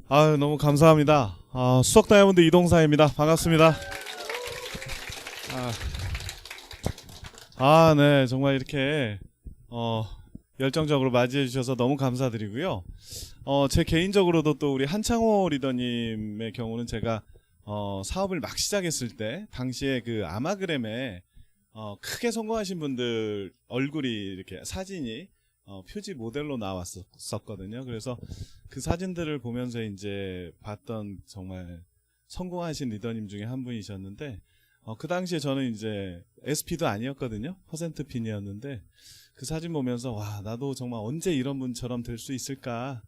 너무 감사합니다. 수석 다이아몬드 이동사입니다. 반갑습니다. 네, 정말 이렇게 열정적으로 맞이해 주셔서 너무 감사드리고요. 제 개인적으로도 또 우리 한창호 리더님의 경우는 제가 사업을 막 시작했을 때 당시에 그 아마그램에 크게 성공하신 분들 얼굴이 이렇게 사진이 표지 모델로 나왔었거든요. 그래서 그 사진들을 보면서 이제 봤던 정말 성공하신 리더님 중에 한 분이셨는데, 그 당시에 저는 이제 SP도 아니었거든요. 퍼센트 핀이었는데, 그 사진 보면서 와, 나도 정말 언제 이런 분처럼 될 수 있을까?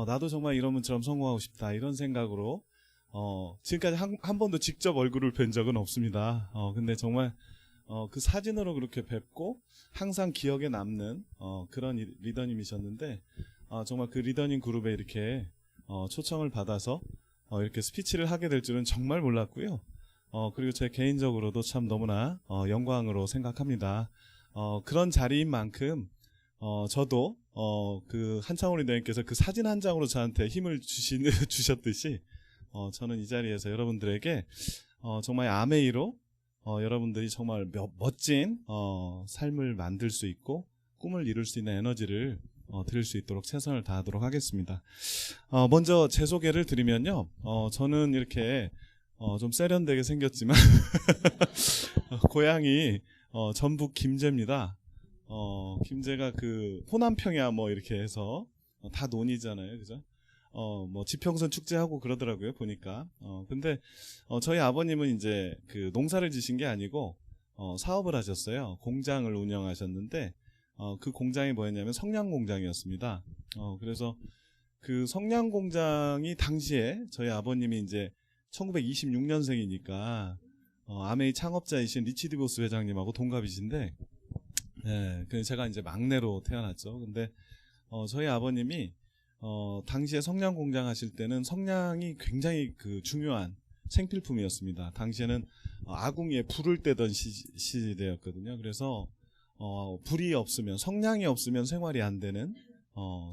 나도 정말 이런 분처럼 성공하고 싶다. 이런 생각으로 지금까지 한 번도 직접 얼굴을 뵌 적은 없습니다. 근데 정말 그 사진으로 그렇게 뵙고 항상 기억에 남는 그런 리더님이셨는데, 정말 그 리더님 그룹에 이렇게 초청을 받아서 이렇게 스피치를 하게 될 줄은 정말 몰랐고요. 그리고 제 개인적으로도 참 너무나 영광으로 생각합니다. 그런 자리인 만큼 저도 그 한창호 리더님께서 그 사진 한 장으로 저한테 힘을 주셨듯이 저는 이 자리에서 여러분들에게 정말 아메이로 여러분들이 정말 멋진 삶을 만들 수 있고 꿈을 이룰 수 있는 에너지를 드릴 수 있도록 최선을 다하도록 하겠습니다. 먼저 제 소개를 드리면요, 저는 이렇게 좀 세련되게 생겼지만 고향이 전북 김제입니다. 김제가 그 호남평야 뭐 이렇게 해서 다 논이잖아요, 그죠? 뭐 지평선 축제하고 그러더라고요, 보니까. 근데 저희 아버님은 이제 그 농사를 지신 게 아니고 사업을 하셨어요. 공장을 운영하셨는데 그 공장이 뭐였냐면 성냥 공장이었습니다. 그래서 그 성냥 공장이 당시에 저희 아버님이 이제 1926년생이니까 아메이 창업자이신 리치 디보스 회장님하고 동갑이신데, 예, 그래서 제가 이제 막내로 태어났죠. 근데 저희 아버님이 당시에 성냥 공장 하실 때는 성냥이 굉장히 그 중요한 생필품이었습니다. 당시에는 아궁이에 불을 떼던 시대였거든요. 그래서 불이 없으면, 성냥이 없으면 생활이 안 되는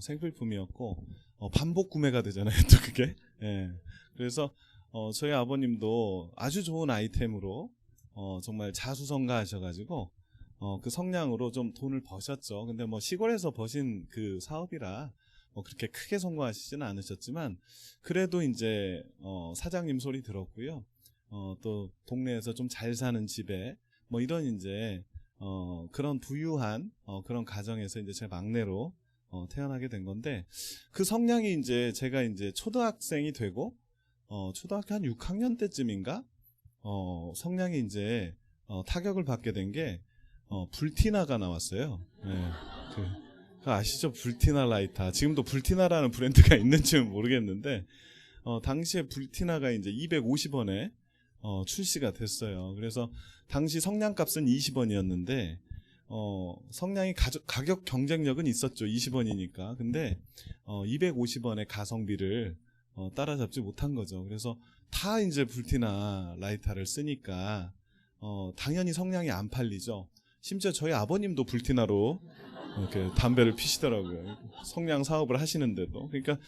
생필품이었고, 반복 구매가 되잖아요, 또 그게. 예. 그래서 저희 아버님도 아주 좋은 아이템으로 정말 자수성가하셔가지고 그 성냥으로 좀 돈을 버셨죠. 근데 뭐 시골에서 버신 그 사업이라 뭐 그렇게 크게 성공하시지는 않으셨지만, 그래도 이제 사장님 소리 들었고요. 또 동네에서 좀 잘 사는 집에 뭐 이런 이제 그런 부유한 그런 가정에서 이제 제 막내로 태어나게 된 건데, 그 성향이 이제 제가 이제 초등학생이 되고 초등학교 한 6학년 때쯤인가 성향이 이제 타격을 받게 된 게 불티나가 나왔어요. 네. 그 아시죠? 불티나 라이터. 지금도 불티나라는 브랜드가 있는지는 모르겠는데 당시에 불티나가 이제 250원에 출시가 됐어요. 그래서 당시 성냥값은 20원이었는데 성냥이 가격 경쟁력은 있었죠. 20원이니까. 근데 250원의 가성비를 따라잡지 못한 거죠. 그래서 다 이제 불티나 라이터를 쓰니까 당연히 성냥이 안 팔리죠. 심지어 저희 아버님도 불티나로 이렇게 담배를 피시더라고요. 성냥 사업을 하시는데도. 그러니까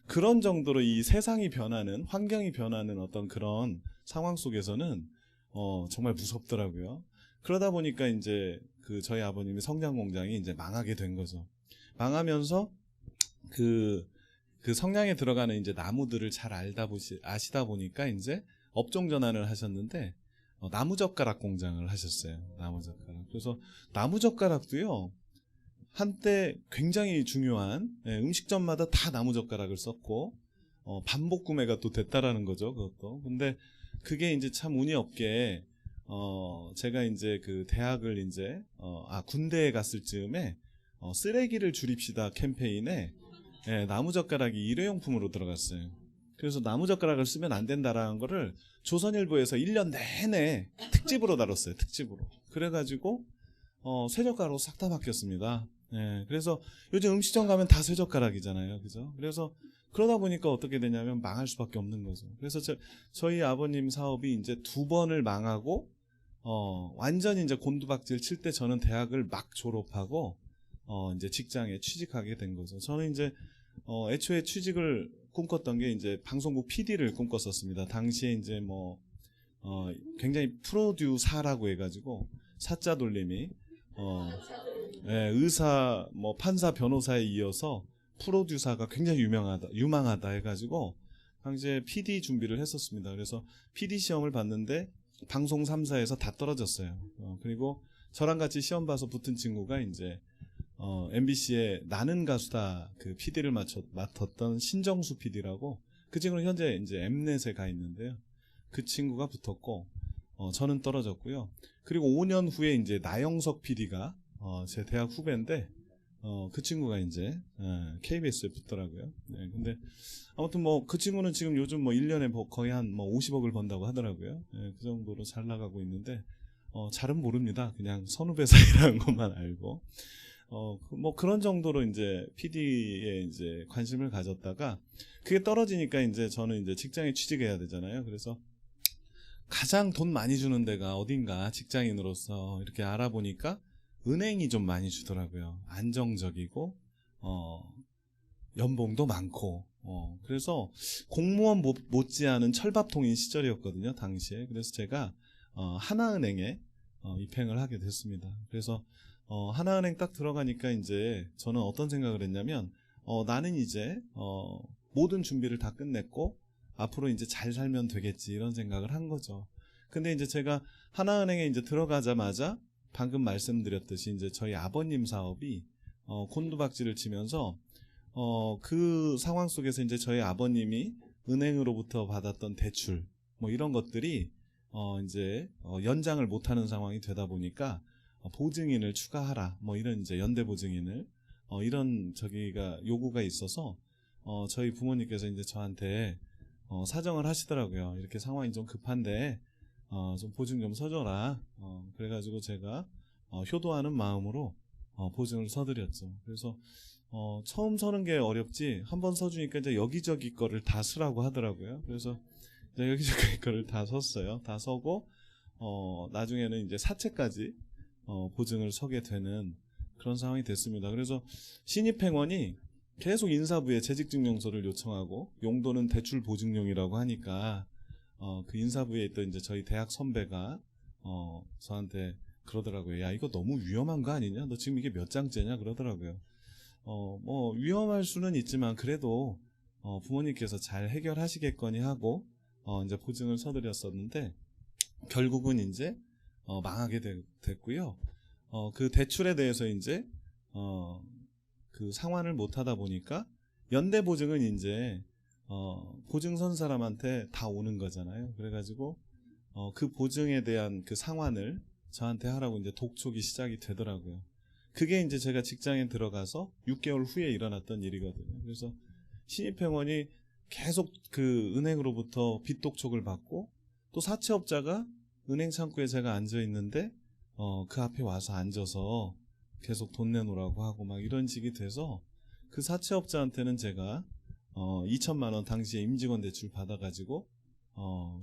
그런 정도로 이 세상이 변하는, 환경이 변하는 어떤 그런 상황 속에서는 정말 무섭더라고요. 그러다 보니까 이제 그 저희 아버님의 성냥 공장이 이제 망하게 된 거죠. 망하면서 그 성냥에 들어가는 이제 나무들을 잘 아시다 보니까 이제 업종 전환을 하셨는데 나무젓가락 공장을 하셨어요. 나무젓가락. 그래서 나무젓가락도요, 한때 굉장히 중요한, 음식점마다 다 나무젓가락을 썼고 반복 구매가 또 됐다라는 거죠, 그것도. 근데 그게 이제 참 운이 없게 제가 이제 그 대학을 이제 군대에 갔을 즈음에 쓰레기를 줄입시다 캠페인에 나무젓가락이 일회용품으로 들어갔어요. 그래서 나무젓가락을 쓰면 안 된다라는 거를 조선일보에서 1년 내내 특집으로 다뤘어요. 특집으로. 그래가지고 쇠젓가락으로 싹 다 바뀌었습니다. 그래서 요즘 음식점 가면 다 쇠젓가락이잖아요, 그죠? 그래서 그러다 보니까 어떻게 되냐면 망할 수밖에 없는 거죠. 그래서 저희 아버님 사업이 이제 2번을 망하고 완전히 이제 곤두박질 칠 때 저는 대학을 막 졸업하고 이제 직장에 취직하게 된 거죠. 저는 이제 애초에 취직을 꿈꿨던 게 이제 방송국 PD를 꿈꿨었습니다. 당시에 이제 뭐 굉장히 프로듀사라고 해가지고 사자 돌림이 예, 의사, 뭐 판사, 변호사에 이어서 프로듀서가 굉장히 유망하다 해가지고 당시에 PD 준비를 했었습니다. 그래서 PD 시험을 봤는데 방송 3사에서 다 떨어졌어요. 그리고 저랑 같이 시험 봐서 붙은 친구가 이제 MBC의 나는 가수다 그 PD를 맡았던 신정수 PD라고, 그 친구는 현재 이제 엠넷에 가 있는데요. 그 친구가 붙었고 저는 떨어졌고요. 그리고 5년 후에 이제 나영석 PD가 제 대학 후배인데 그 친구가 이제 KBS에 붙더라고요. 네, 근데 아무튼 뭐 그 친구는 지금 요즘 뭐 1년에 거의 한 뭐 50억을 번다고 하더라고요. 네, 그 정도로 잘 나가고 있는데 잘은 모릅니다. 그냥 선후배 사이라는 것만 알고 뭐 그런 정도로 이제 PD에 이제 관심을 가졌다가 그게 떨어지니까 이제 저는 이제 직장에 취직해야 되잖아요. 그래서 가장 돈 많이 주는 데가 어딘가 직장인으로서 이렇게 알아보니까 은행이 좀 많이 주더라고요. 안정적이고 연봉도 많고 그래서 공무원 못지않은 철밥통인 시절이었거든요, 당시에. 그래서 제가 하나은행에 입행을 하게 됐습니다. 그래서 하나은행 딱 들어가니까 이제 저는 어떤 생각을 했냐면 나는 이제 모든 준비를 다 끝냈고 앞으로 이제 잘 살면 되겠지, 이런 생각을 한 거죠. 근데 이제 제가 하나은행에 이제 들어가자마자 방금 말씀드렸듯이 이제 저희 아버님 사업이 곤두박질을 치면서 그 상황 속에서 이제 저희 아버님이 은행으로부터 받았던 대출 뭐 이런 것들이 이제 연장을 못하는 상황이 되다 보니까 보증인을 추가하라 뭐 이런 이제 연대 보증인을 이런 저기가 요구가 있어서 저희 부모님께서 이제 저한테 사정을 하시더라고요. 이렇게 상황이 좀 급한데 좀 보증 좀 서줘라. 그래가지고 제가 효도하는 마음으로 보증을 서드렸죠. 그래서 처음 서는 게 어렵지 한번 서주니까 이제 여기저기 거를 다 쓰라고 하더라고요. 그래서 이제 여기저기 거를 다 섰어요. 다 서고 나중에는 이제 사채까지 보증을 서게 되는 그런 상황이 됐습니다. 그래서 신입행원이 계속 인사부에 재직증명서를 요청하고 용도는 대출 보증용이라고 하니까 그 인사부에 있던 이제 저희 대학 선배가 저한테 그러더라고요. 야, 이거 너무 위험한 거 아니냐? 너 지금 이게 몇 장째냐? 그러더라고요. 뭐 위험할 수는 있지만 그래도 부모님께서 잘 해결하시겠거니 하고 이제 보증을 서드렸었는데 결국은 이제 망하게 됐고요. 그 대출에 대해서 이제 그 상환을 못 하다 보니까 연대 보증은 이제 보증 선 사람한테 다 오는 거잖아요. 그래가지고 그 보증에 대한 그 상환을 저한테 하라고 이제 독촉이 시작이 되더라고요. 그게 이제 제가 직장에 들어가서 6개월 후에 일어났던 일이거든요. 그래서 신입행원이 계속 그 은행으로부터 빚 독촉을 받고 또 사채업자가 은행 창구에 제가 앉아 있는데 그 앞에 와서 앉아서 계속 돈 내놓으라고 하고 막 이런 식이 돼서 그 사채업자한테는 제가 2천만 원 당시에 임직원 대출 받아가지고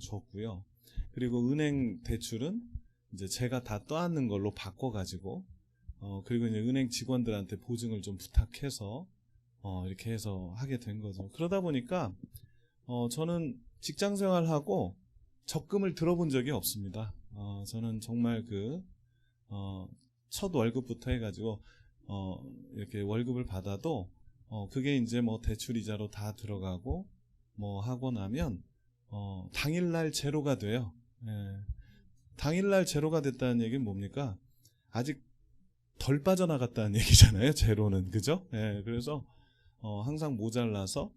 줬고요. 그리고 은행 대출은 이제 제가 다 떠안는 걸로 바꿔가지고 그리고 이제 은행 직원들한테 보증을 좀 부탁해서 이렇게 해서 하게 된 거죠. 그러다 보니까 저는 직장 생활하고 적금을 들어본 적이 없습니다. 저는 정말 첫 월급부터 해가지고 이렇게 월급을 받아도 그게 이제 뭐 대출이자로 다 들어가고 뭐 하고 나면 당일날 제로가 돼요. 예. 당일날 제로가 됐다는 얘기는 뭡니까? 아직 덜 빠져나갔다는 얘기잖아요. 제로는, 그죠? 예. 그래서 항상 모자라서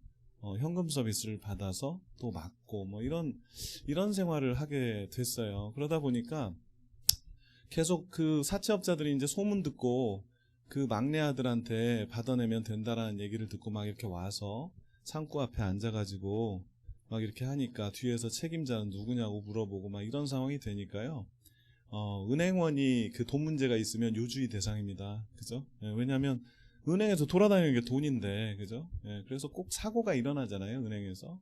현금 서비스를 받아서 또 막고 뭐 이런 생활을 하게 됐어요. 그러다 보니까 계속 그 사채업자들이 이제 소문 듣고 그 막내 아들한테 받아내면 된다라는 얘기를 듣고 막 이렇게 와서 창구 앞에 앉아가지고 막 이렇게 하니까 뒤에서 책임자는 누구냐고 물어보고 막 이런 상황이 되니까요. 은행원이 그 돈 문제가 있으면 요주의 대상입니다. 그죠? 예, 왜냐하면 은행에서 돌아다니는 게 돈인데, 그죠? 예, 그래서 꼭 사고가 일어나잖아요, 은행에서.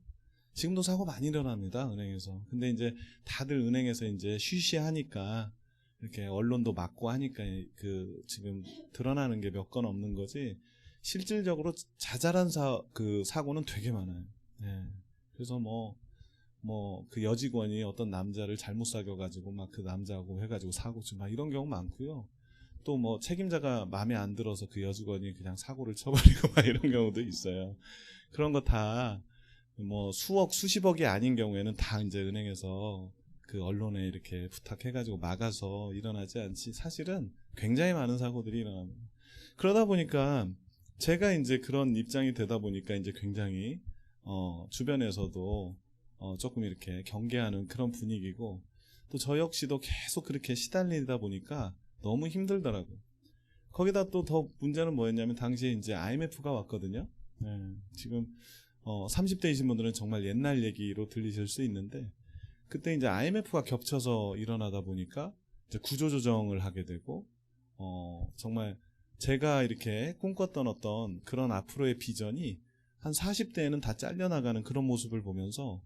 지금도 사고 많이 일어납니다, 은행에서. 근데 이제 다들 은행에서 이제 쉬쉬하니까 이렇게 언론도 막고 하니까 지금 드러나는 게 몇 건 없는 거지. 실질적으로 자잘한 사고는 되게 많아요. 예. 그래서 그 여직원이 어떤 남자를 잘못 사귀어가지고 막 그 남자하고 해가지고 사고 치고 막 이런 경우 많고요. 또 뭐 책임자가 마음에 안 들어서 그 여직원이 그냥 사고를 쳐버리고 막 이런 경우도 있어요. 그런 거 다 뭐 수억 수십억이 아닌 경우에는 다 이제 은행에서 그 언론에 이렇게 부탁해가지고 막아서 일어나지 않지, 사실은 굉장히 많은 사고들이 일어납니다. 그러다 보니까 제가 이제 그런 입장이 되다 보니까 이제 굉장히 주변에서도 조금 이렇게 경계하는 그런 분위기고, 또 저 역시도 계속 그렇게 시달리다 보니까 너무 힘들더라고요. 거기다 또 더 문제는 뭐였냐면 당시에 이제 IMF가 왔거든요. 네, 지금 30대이신 분들은 정말 옛날 얘기로 들리실 수 있는데, 그때 이제 IMF가 겹쳐서 일어나다 보니까 이제 구조조정을 하게 되고, 정말 제가 이렇게 꿈꿨던 어떤 그런 앞으로의 비전이 한 40대에는 다 잘려나가는 그런 모습을 보면서,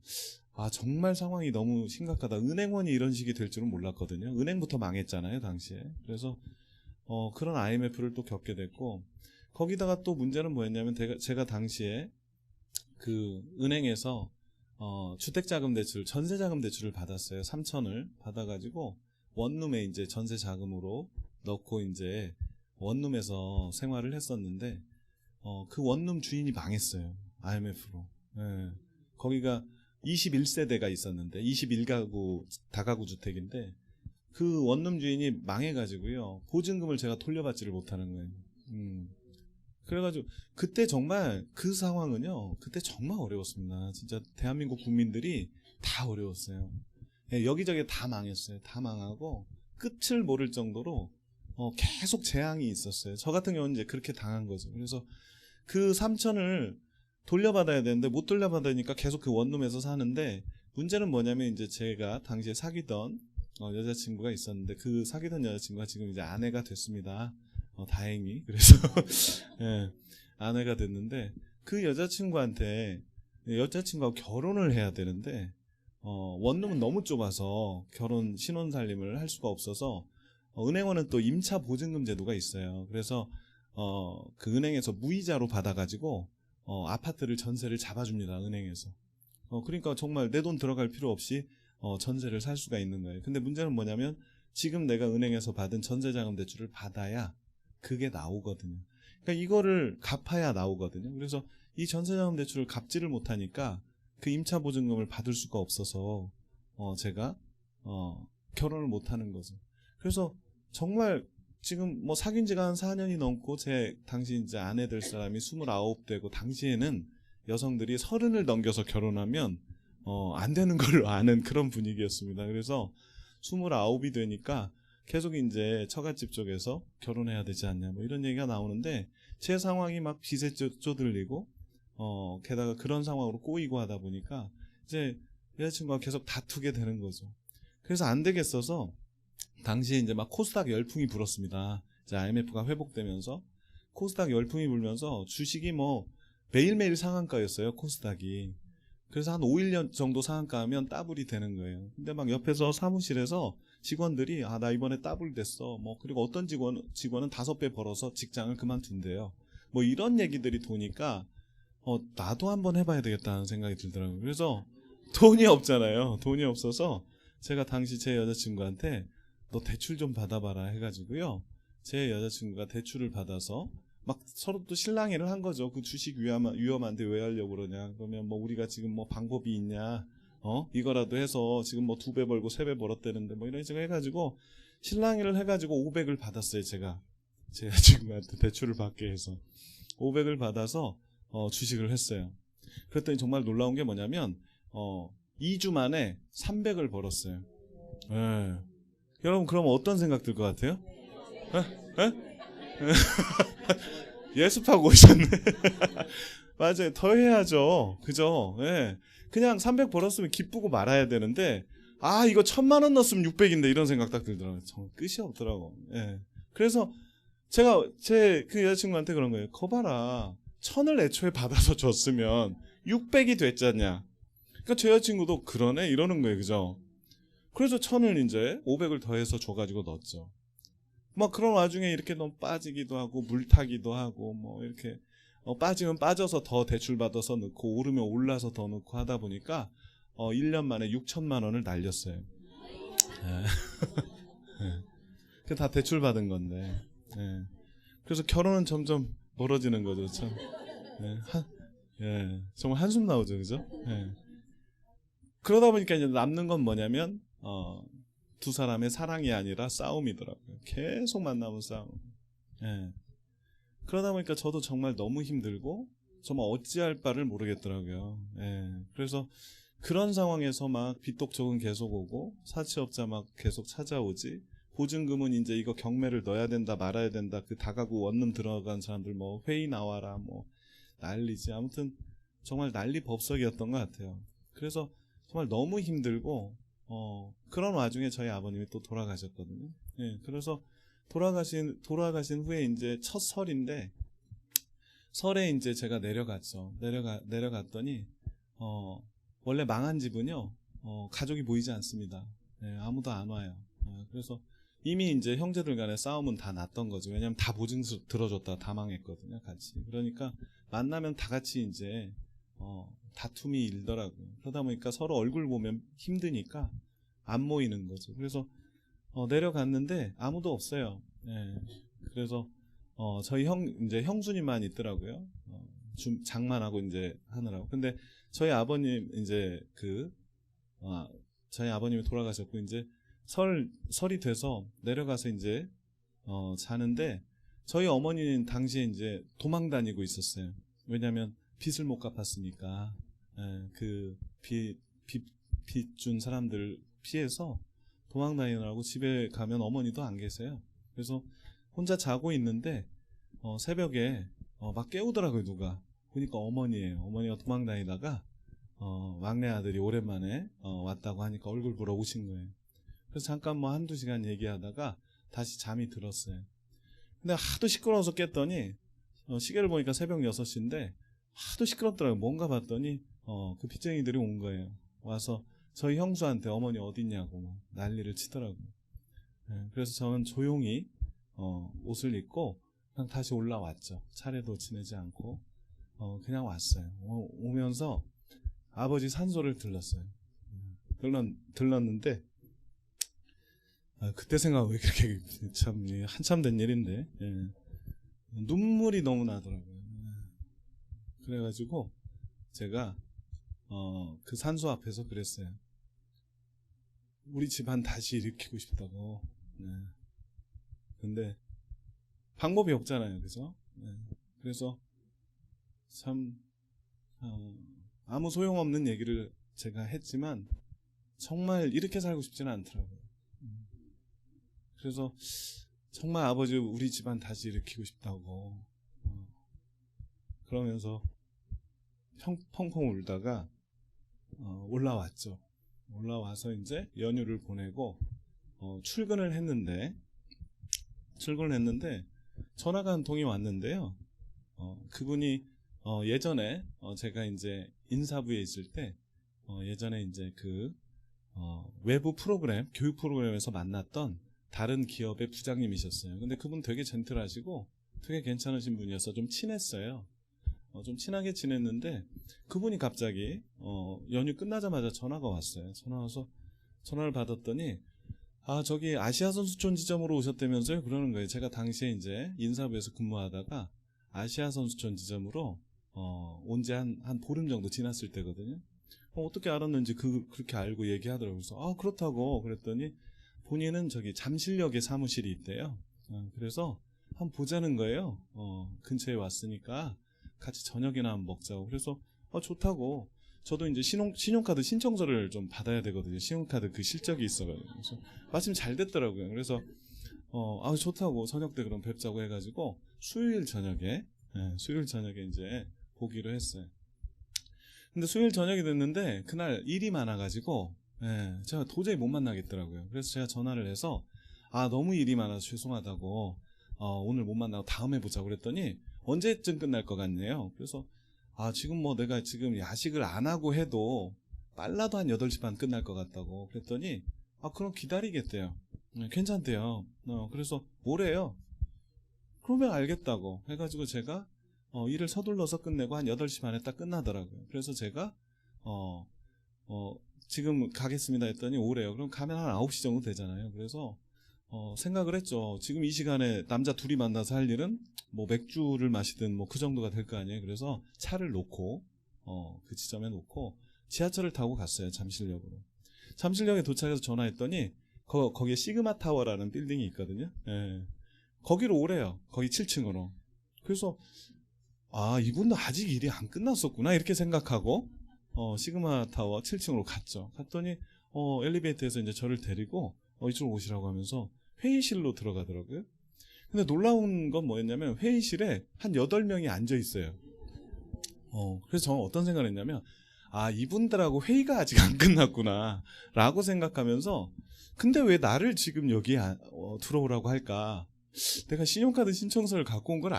아, 정말 상황이 너무 심각하다. 은행원이 이런 식이 될 줄은 몰랐거든요. 은행부터 망했잖아요, 당시에. 그래서 그런 IMF를 또 겪게 됐고, 거기다가 또 문제는 뭐였냐면 제가 당시에 그 은행에서 주택자금 대출, 전세자금 대출을 받았어요. 3천을 받아가지고 원룸에 이제 전세자금으로 넣고 이제 원룸에서 생활을 했었는데, 그 원룸 주인이 망했어요. IMF로. 예. 거기가 21세대가 있었는데 21가구 다가구 주택인데, 그 원룸 주인이 망해가지고요, 보증금을 제가 돌려받지를 못하는 거예요. 그래가지고 그때 정말 그 상황은요, 그때 정말 어려웠습니다. 진짜 대한민국 국민들이 다 어려웠어요. 예, 여기저기 다 망했어요. 다 망하고 끝을 모를 정도로 계속 재앙이 있었어요. 저 같은 경우는 이제 그렇게 당한 거죠. 그래서 그 3천을 돌려받아야 되는데 못 돌려받으니까 계속 그 원룸에서 사는데, 문제는 뭐냐면 이제 제가 당시에 사귀던 여자친구가 있었는데, 그 사귀던 여자친구가 지금 이제 아내가 됐습니다. 다행히. 그래서 예, 아내가 됐는데, 그 여자친구한테, 여자친구하고 결혼을 해야 되는데 원룸은 너무 좁아서 결혼 신혼살림을 할 수가 없어서, 은행원은 또 임차 보증금 제도가 있어요. 그래서 그 은행에서 무이자로 받아가지고 아파트를 전세를 잡아줍니다, 은행에서. 그러니까 정말 내 돈 들어갈 필요 없이 전세를 살 수가 있는 거예요. 근데 문제는 뭐냐면 지금 내가 은행에서 받은 전세자금 대출을 받아야 그게 나오거든요. 그러니까 이거를 갚아야 나오거든요. 그래서 이 전세자금 대출을 갚지를 못하니까 그 임차 보증금을 받을 수가 없어서 제가 결혼을 못하는 거죠. 그래서 정말 지금 뭐 사귄 지가 한 4년이 넘고, 제 당시 이제 아내 될 사람이 29 되고, 당시에는 여성들이 30을 넘겨서 결혼하면 안 되는 걸로 아는 그런 분위기였습니다. 그래서 29이 되니까 계속 이제 처갓집 쪽에서 결혼해야 되지 않냐 뭐 이런 얘기가 나오는데, 제 상황이 막 빚에 쪼들리고 게다가 그런 상황으로 꼬이고 하다 보니까 이제 여자친구가 계속 다투게 되는 거죠. 그래서 안 되겠어서 당시에 이제 막 코스닥 열풍이 불었습니다. 이제 IMF가 회복되면서 코스닥 열풍이 불면서 주식이 뭐 매일매일 상한가였어요, 코스닥이. 그래서 한 5일 정도 상한가하면 따블이 되는 거예요. 근데 막 옆에서 사무실에서 직원들이 나 이번에 따블 됐어. 뭐 그리고 어떤 직원은 5배 벌어서 직장을 그만둔대요. 뭐 이런 얘기들이 도니까 나도 한번 해봐야 되겠다는 생각이 들더라고요. 그래서 돈이 없잖아요. 돈이 없어서 제가 당시 제 여자친구한테 너 대출 좀 받아봐라 해가지고요, 제 여자친구가 대출을 받아서 막 서로 또 실랑이를 한 거죠. 그 주식 위험한데 왜 하려고 그러냐. 그러면 뭐 우리가 지금 뭐 방법이 있냐, 이거라도 해서 지금 뭐 2배 벌고 3배 벌었다는데 뭐 이런 식으로 해가지고 실랑이를 해가지고 500을 받았어요. 제가 제 여자친구한테 대출을 받게 해서 500을 받아서 주식을 했어요. 그랬더니 정말 놀라운 게 뭐냐면 2주 만에 300을 벌었어요. 네. 여러분 그럼 어떤 생각 들 것 같아요? 예습하고 오셨네. 맞아요. 더 해야죠. 그죠? 예. 그냥 300 벌었으면 기쁘고 말아야 되는데, 이거 1000만 원 넣었으면 600인데 이런 생각 딱 들더라고요. 정말 끝이 없더라고. 예. 그래서 제가 제 그 여자친구한테 그런 거예요. 거봐라, 1000을 애초에 받아서 줬으면 600이 됐잖냐. 그러니까 제 여자친구도 그러네 이러는 거예요. 그죠? 그래서 1000을 이제 500을 더해서 줘가지고 넣었죠. 막 그런 와중에 이렇게 너무 빠지기도 하고 물타기도 하고 뭐 이렇게 빠지면 빠져서 더 대출 받아서 넣고 오르면 올라서 더 넣고 하다 보니까 1년 만에 6천만 원을 날렸어요. 예. 예. 그 다 대출 받은 건데. 예. 그래서 결혼은 점점 멀어지는 거죠, 참. 예. 예. 정말 한숨 나오죠, 그죠? 예. 그러다 보니까 이제 남는 건 뭐냐면 두 사람의 사랑이 아니라 싸움이더라고요. 계속 만나면 싸움. 예. 그러다 보니까 저도 정말 너무 힘들고 정말 어찌할 바를 모르겠더라고요. 예. 그래서 그런 상황에서 막 빚독촉은 계속 오고 사채업자 막 계속 찾아오지. 보증금은 이제 이거 경매를 넣어야 된다 말아야 된다. 그 다가구 원룸 들어간 사람들 뭐 회의 나와라 뭐 난리지. 아무튼 정말 난리 법석이었던 것 같아요. 그래서 정말 너무 힘들고 그런 와중에 저희 아버님이 또 돌아가셨거든요. 예. 그래서 돌아가신 후에 이제 첫 설인데 설에 이제 제가 내려갔죠. 내려갔더니 원래 망한 집은요 가족이 모이지 않습니다. 예, 아무도 안 와요. 그래서 이미 이제 형제들 간의 싸움은 다 났던 거죠. 왜냐하면 다 보증 들어줬다가 다 망했거든요, 같이. 그러니까 만나면 다 같이 이제 다툼이 일더라고요. 그러다 보니까 서로 얼굴 보면 힘드니까 안 모이는 거죠. 그래서 내려갔는데 아무도 없어요. 예. 그래서 저희 이제 형수님만 있더라고요. 장만하고 이제 하느라고. 근데 저희 아버님 이제 저희 아버님이 돌아가셨고 이제 설이 돼서 내려가서 이제 자는데 저희 어머니는 당시에 이제 도망 다니고 있었어요. 왜냐하면 빚을 못 갚았으니까. 예, 그 빚 준 사람들 피해서 도망 다니느라고 집에 가면 어머니도 안 계세요. 그래서 혼자 자고 있는데 새벽에 막 깨우더라고요, 누가. 보니까 어머니예요. 어머니가 도망 다니다가 막내 아들이 오랜만에 왔다고 하니까 얼굴 보러 오신 거예요. 그래서 잠깐 뭐 한두 시간 얘기하다가 다시 잠이 들었어요. 근데 하도 시끄러워서 깼더니 시계를 보니까 새벽 6시인데 하도 시끄럽더라고요. 뭔가 봤더니 그 빚쟁이들이 온 거예요. 와서 저희 형수한테 어머니 어딨냐고 막 난리를 치더라고요. 네, 그래서 저는 조용히 옷을 입고 그냥 다시 올라왔죠. 차례도 지내지 않고 그냥 왔어요. 오면서 아버지 산소를 들렀어요. 들렀는데 그때 생각하면 왜 그렇게 참 한참 된 일인데 눈물이 너무 나더라고요. 그래가지고 제가 그 산소 앞에서 그랬어요. 우리 집안 다시 일으키고 싶다고. 근데 방법이 없잖아요, 그죠? 그래서 참 아무 소용없는 얘기를 제가 했지만 정말 이렇게 살고 싶지는 않더라고요. 그래서 정말 아버지 우리 집안 다시 일으키고 싶다고 그러면서 펑펑 울다가 올라왔죠. 올라와서 이제 연휴를 보내고 출근을 했는데 전화가 한 통이 왔는데요. 그분이 예전에 제가 이제 인사부에 있을 때 예전에 이제 외부 프로그램, 교육 프로그램에서 만났던 다른 기업의 부장님이셨어요. 근데 그분 되게 젠틀하시고 되게 괜찮으신 분이어서 좀 친했어요. 좀 친하게 지냈는데 그분이 갑자기 연휴 끝나자마자 전화가 왔어요. 전화를 받았더니 저기 아시아 선수촌 지점으로 오셨다면서요? 그러는 거예요. 제가 당시에 이제 인사부에서 근무하다가 아시아 선수촌 지점으로 온 지 한 보름 정도 지났을 때거든요. 어떻게 알았는지 그렇게 알고 얘기하더라고요. 그래서 그렇다고 그랬더니 본인은 저기 잠실역에 사무실이 있대요. 그래서 한번 보자는 거예요. 근처에 왔으니까 같이 저녁이나 한번 먹자고. 그래서 좋다고. 저도 이제 신용카드 신청서를 좀 받아야 되거든요. 신용카드 그 실적이 있어가지고. 그래서 마침 잘 됐더라고요. 그래서 좋다고 저녁 때 그럼 뵙자고 해가지고 수요일 저녁에 이제 보기로 했어요. 근데 수요일 저녁이 됐는데 그날 일이 많아가지고 제가 도저히 못 만나겠더라고요. 그래서 제가 전화를 해서 너무 일이 많아서 죄송하다고 오늘 못 만나고 다음에 보자고 그랬더니 언제쯤 끝날 것 같네요. 그래서 지금 뭐 내가 지금 야식을 안 하고 해도 빨라도 한 8시 반 끝날 것 같다고 그랬더니 그럼 기다리겠대요. 괜찮대요. 그래서 뭐래요? 그러면 알겠다고 해가지고 제가 일을 서둘러서 끝내고 한 8시 반에 딱 끝나더라고요. 그래서 제가 지금 가겠습니다 했더니 오래요. 그럼 가면 한 9시 정도 되잖아요. 그래서 생각을 했죠. 지금 이 시간에 남자 둘이 만나서 할 일은 뭐 맥주를 마시든 뭐 그 정도가 될 거 아니에요. 그래서 차를 놓고 그 지점에 놓고 지하철을 타고 갔어요. 잠실역으로. 잠실역에 도착해서 전화했더니 거기에 시그마 타워라는 빌딩이 있거든요. 예. 거기로 오래요. 거기 7층으로. 그래서 이분도 아직 일이 안 끝났었구나 이렇게 생각하고 시그마 타워 7층으로 갔죠. 갔더니 엘리베이터에서 이제 저를 데리고 이쪽으로 오시라고 하면서 회의실로 들어가더라고요. 근데 놀라운 건 뭐였냐면 회의실에 한 8명이 앉아 있어요. 그래서 저는 어떤 생각을 했냐면 이분들하고 회의가 아직 안 끝났구나 라고 생각하면서 근데 왜 나를 지금 여기에 들어오라고 할까? 내가 신용카드 신청서를 갖고 온 걸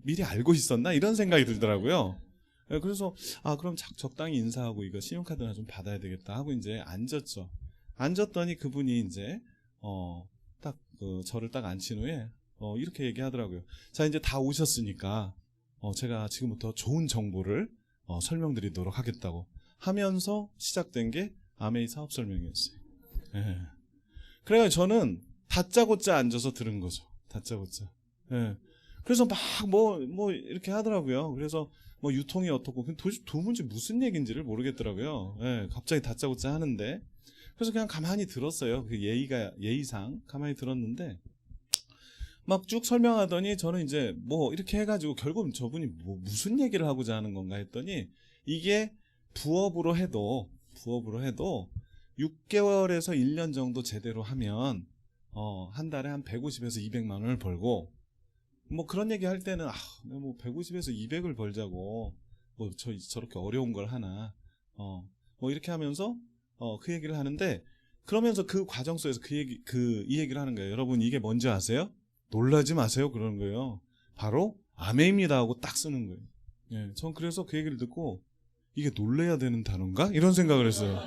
미리 알고 있었나? 이런 생각이 들더라고요. 그래서 그럼 적당히 인사하고 이거 신용카드나 좀 받아야 되겠다 하고 이제 앉았죠. 앉았더니 그분이 이제 저를 딱 앉힌 후에 이렇게 얘기하더라고요. 자, 이제 다 오셨으니까 제가 지금부터 좋은 정보를 설명드리도록 하겠다고 하면서 시작된 게 아메이 사업 설명이었어요. 예. 그래서 저는 다짜고짜 앉아서 들은 거죠. 다짜고짜. 예. 그래서 막 뭐 이렇게 하더라고요. 그래서 뭐 유통이 어떻고 도무지 무슨 얘기인지를 모르겠더라고요. 예. 갑자기 다짜고짜 하는데 그래서 그냥 가만히 들었어요. 그 예의상 가만히 들었는데 막 쭉 설명하더니 저는 이제 뭐 이렇게 해가지고 결국 저분이 무슨 얘기를 하고자 하는 건가 했더니 이게 부업으로 해도 6개월에서 1년 정도 제대로 하면 한 달에 한 150에서 200만 원을 벌고 뭐 그런 얘기 할 때는 뭐 150에서 200을 벌자고 뭐 저렇게 어려운 걸 하나 뭐 이렇게 하면서 그 얘기를 하는데 그러면서 그 과정 속에서 이 얘기를 하는 거예요. 여러분 이게 뭔지 아세요? 놀라지 마세요. 그러는 거예요. 바로 아메입니다 하고 딱 쓰는 거예요. 예, 전 그래서 그 얘기를 듣고 이게 놀래야 되는 단어인가? 이런 생각을 했어요.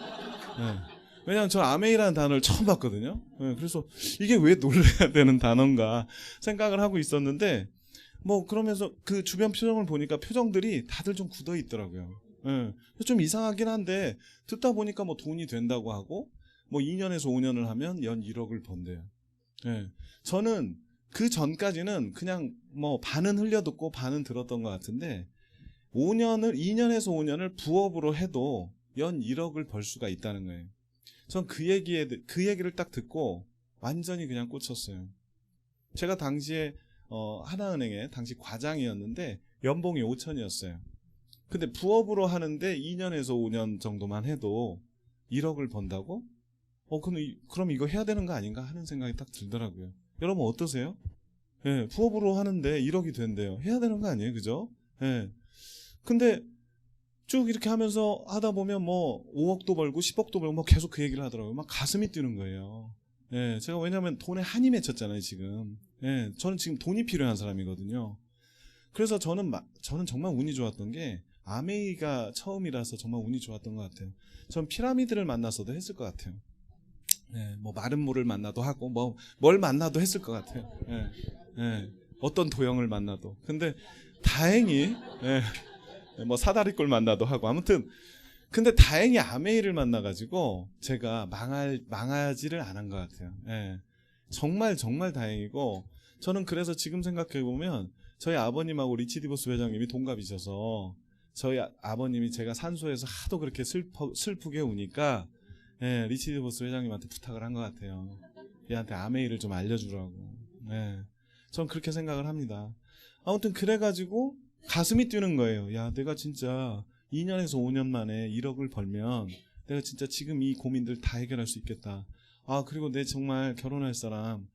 예. 왜냐하면 저 아메이라는 단어를 처음 봤거든요. 예, 그래서 이게 왜 놀래야 되는 단어인가 생각을 하고 있었는데 뭐 그러면서 그 주변 표정을 보니까 표정들이 다들 좀 굳어 있더라고요. 예, 좀 이상하긴 한데 듣다 보니까 뭐 돈이 된다고 하고 뭐 2년에서 5년을 하면 연 1억을 번대요. 예, 저는 그 전까지는 그냥 뭐 반은 흘려듣고 반은 들었던 것 같은데 2년에서 5년을 부업으로 해도 연 1억을 벌 수가 있다는 거예요. 전 그 얘기를 딱 듣고 완전히 그냥 꽂혔어요. 제가 당시에 하나은행에 당시 과장이었는데 연봉이 5천이었어요. 근데 부업으로 하는데 2년에서 5년 정도만 해도 1억을 번다고? 그럼 이거 해야 되는 거 아닌가 하는 생각이 딱 들더라고요. 여러분 어떠세요? 예, 부업으로 하는데 1억이 된대요. 해야 되는 거 아니에요? 그죠? 예. 근데 쭉 이렇게 하면서 하다 보면 뭐 5억도 벌고 10억도 벌고 뭐 계속 그 얘기를 하더라고요. 막 가슴이 뛰는 거예요. 예, 제가 왜냐면 돈에 한이 맺혔잖아요, 지금. 예, 저는 지금 돈이 필요한 사람이거든요. 그래서 저는 정말 운이 좋았던 게 아메이가 처음이라서 정말 운이 좋았던 것 같아요. 전 피라미드를 만났어도 했을 것 같아요. 예, 뭐 마른 모를 만나도 하고 뭘 만나도 했을 것 같아요. 예, 예, 어떤 도형을 만나도. 근데 다행히 뭐 사다리꼴 만나도 하고 아무튼 근데 다행히 아메이를 만나가지고 제가 망하지를 않은 것 같아요. 예, 정말 다행이고 저는 그래서 지금 생각해 보면 저희 아버님하고 리치 디보스 회장님이 동갑이셔서 저희 아버님이 제가 산소에서 하도 그렇게 슬프게 우니까 리치 디보스 회장님한테 부탁을 한 것 같아요. 얘한테 아메이를 좀 알려주라고. 전 그렇게 생각을 합니다. 아무튼 그래가지고 가슴이 뛰는 거예요. 야, 내가 진짜 2년에서 5년 만에 1억을 벌면 내가 진짜 지금 이 고민들 다 해결할 수 있겠다. 그리고 내 정말 결혼할 사람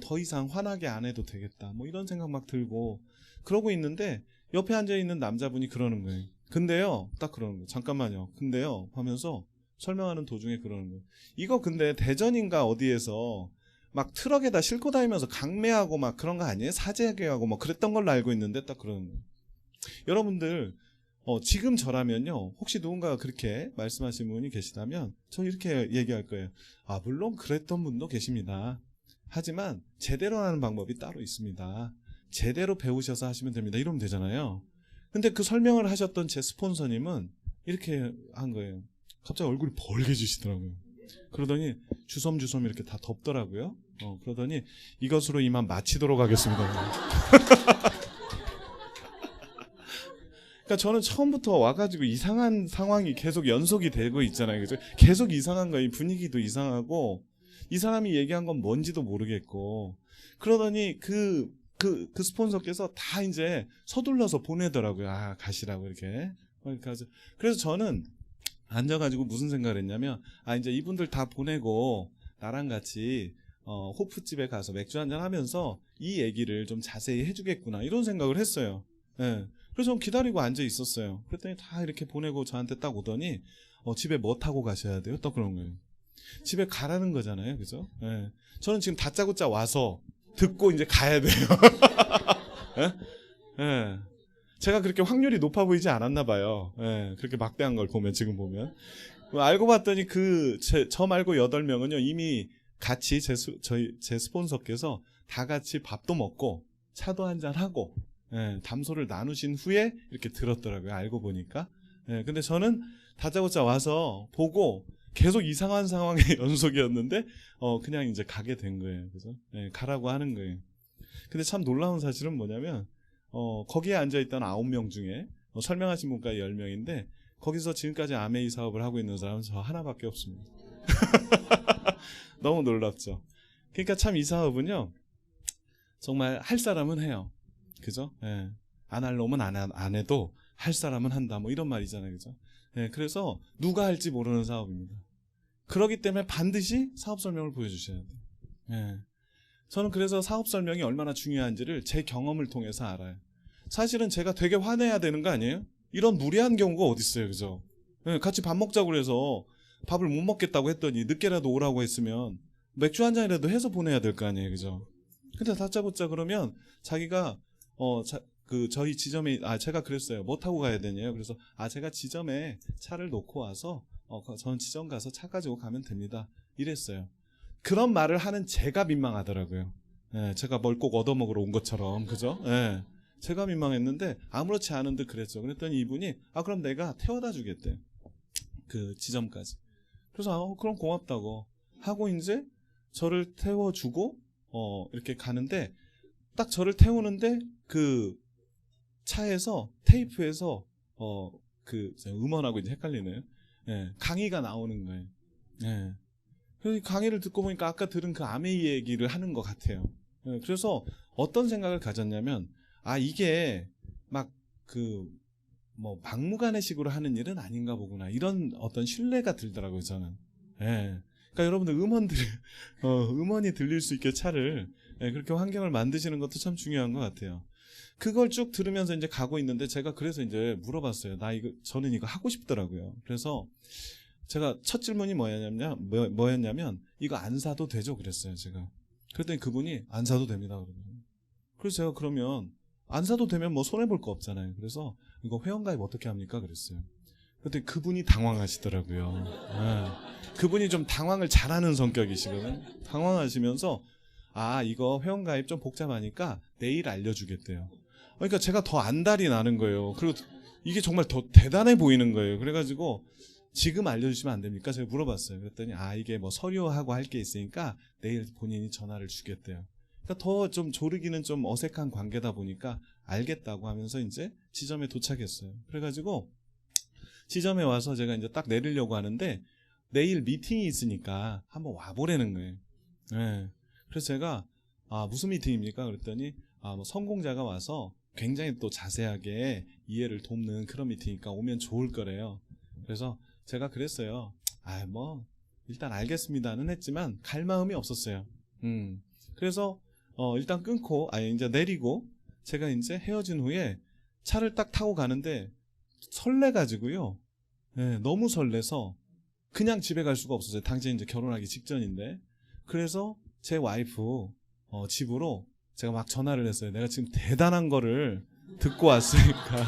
더 이상 화나게 안 해도 되겠다. 뭐 이런 생각 막 들고 그러고 있는데 옆에 앉아있는 남자분이 그러는 거예요. 근데요, 딱 그러는 거예요. 잠깐만요. 근데요 하면서 설명하는 도중에 그러는 거예요. 이거 근데 대전인가 어디에서 막 트럭에다 싣고 다니면서 강매하고 막 그런 거 아니에요? 사재하고 뭐 그랬던 걸로 알고 있는데 딱 그러는 거예요. 여러분들 지금 저라면요 혹시 누군가가 그렇게 말씀하신 분이 계시다면 저 이렇게 얘기할 거예요. 물론 그랬던 분도 계십니다. 하지만 제대로 하는 방법이 따로 있습니다. 제대로 배우셔서 하시면 됩니다. 이러면 되잖아요. 근데 그 설명을 하셨던 제 스폰서님은 이렇게 한 거예요. 갑자기 얼굴이 벌개지시더라고요. 그러더니 주섬주섬 이렇게 다 덮더라고요. 그러더니 이것으로 이만 마치도록 하겠습니다. 그러니까 저는 처음부터 와가지고 이상한 상황이 계속 연속이 되고 있잖아요. 그죠? 계속 이상한 거예요. 분위기도 이상하고 이 사람이 얘기한 건 뭔지도 모르겠고 그러더니 그 스폰서께서 다 이제 서둘러서 보내더라고요. 아, 가시라고 이렇게. 그래서 저는 앉아가지고 무슨 생각을 했냐면 아, 이제 이분들 다 보내고 나랑 같이 호프집에 가서 맥주 한잔 하면서 이 얘기를 좀 자세히 해주겠구나 이런 생각을 했어요. 예. 그래서 좀 기다리고 앉아 있었어요. 그랬더니 다 이렇게 보내고 저한테 딱 오더니 집에 뭐 타고 가셔야 돼요? 또 그런 거예요. 집에 가라는 거잖아요. 그죠? 예. 저는 지금 다짜고짜 와서 듣고 이제 가야 돼요. 예? 예. 제가 그렇게 확률이 높아 보이지 않았나 봐요. 예. 그렇게 막대한 걸 보면 지금 보면. 알고 봤더니 저 말고 8명은요 이미 같이 제 스폰서께서 다 같이 밥도 먹고 차도 한잔 하고 예, 담소를 나누신 후에 이렇게 들었더라고요. 알고 보니까. 예, 근데 저는 다짜고짜 와서 보고 계속 이상한 상황의 연속이었는데 그냥 이제 가게 된 거예요. 그래서 예, 가라고 하는 거예요. 근데 참 놀라운 사실은 뭐냐면 거기에 앉아있던 9명 중에 설명하신 분까지 10명인데 거기서 지금까지 아메이 사업을 하고 있는 사람은 저 하나밖에 없습니다. 너무 놀랍죠. 그러니까 참 이 사업은요 정말 할 사람은 해요. 그죠? 예. 안 할 놈은 안 해도 할 사람은 한다. 뭐 이런 말이잖아요. 그죠? 예. 그래서 누가 할지 모르는 사업입니다. 그렇기 때문에 반드시 사업 설명을 보여주셔야 돼요. 예. 저는 그래서 사업 설명이 얼마나 중요한지를 제 경험을 통해서 알아요. 사실은 제가 되게 화내야 되는 거 아니에요? 이런 무례한 경우가 어디 있어요. 그죠? 예. 같이 밥 먹자고 그래서 밥을 못 먹겠다고 했더니 늦게라도 오라고 했으면 맥주 한 잔이라도 해서 보내야 될 거 아니에요. 그죠? 근데 다짜고짜 그러면 자기가 저희 지점에 제가 그랬어요. 뭐 타고 가야 되냐요? 그래서 제가 지점에 차를 놓고 와서 전 지점 가서 차 가지고 가면 됩니다. 이랬어요. 그런 말을 하는 제가 민망하더라고요. 예, 제가 뭘 꼭 얻어먹으러 온 것처럼 그죠? 예, 제가 민망했는데 아무렇지 않은 듯 그랬죠. 그랬더니 이분이 그럼 내가 태워다 주겠대. 그 지점까지. 그래서 그럼 고맙다고 하고 이제 저를 태워주고 이렇게 가는데 딱 저를 태우는데 그 차에서 테이프에서 음원하고 이제 헷갈리네요. 예, 강의가 나오는 거예요. 예. 그래서 강의를 듣고 보니까 아까 들은 그 아메이 얘기를 하는 것 같아요. 예, 그래서 어떤 생각을 가졌냐면 이게 막 막무가내식으로 하는 일은 아닌가 보구나 이런 어떤 신뢰가 들더라고요. 저는. 예. 그러니까 여러분들 음원이 들릴 수 있게 차를 그렇게 환경을 만드시는 것도 참 중요한 것 같아요. 그걸 쭉 들으면서 이제 가고 있는데 제가 그래서 이제 물어봤어요. 저는 이거 하고 싶더라고요. 그래서 제가 첫 질문이 뭐였냐면 이거 안 사도 되죠? 그랬어요. 제가. 그랬더니 그분이 안 사도 됩니다. 그러더라고요. 그래서 제가 그러면 안 사도 되면 뭐 손해볼 거 없잖아요. 그래서 이거 회원가입 어떻게 합니까? 그랬어요. 그랬더니 그분이 당황하시더라고요. 네. 그분이 좀 당황을 잘하는 성격이시거든요. 당황하시면서 이거 회원가입 좀 복잡하니까 내일 알려주겠대요. 그러니까 제가 더 안달이 나는 거예요. 그리고 이게 정말 더 대단해 보이는 거예요. 그래가지고 지금 알려주시면 안 됩니까? 제가 물어봤어요. 그랬더니 이게 뭐 서류하고 할 게 있으니까 내일 본인이 전화를 주겠대요. 그러니까 더 좀 조르기는 좀 어색한 관계다 보니까 알겠다고 하면서 이제 지점에 도착했어요. 그래가지고 지점에 와서 제가 이제 딱 내리려고 하는데 내일 미팅이 있으니까 한번 와보라는 거예요. 네. 그래서 제가 무슨 미팅입니까? 그랬더니 뭐 성공자가 와서 굉장히 또 자세하게 이해를 돕는 그런 미팅이니까 오면 좋을 거래요. 그래서 제가 그랬어요. 뭐 일단 알겠습니다는 했지만 갈 마음이 없었어요. 그래서 일단 끊고 이제 내리고 제가 이제 헤어진 후에 차를 딱 타고 가는데 설레가지고요. 네, 너무 설레서 그냥 집에 갈 수가 없었어요. 당시에 이제 결혼하기 직전인데. 그래서 제 와이프 집으로 제가 막 전화를 했어요. 내가 지금 대단한 거를 듣고 왔으니까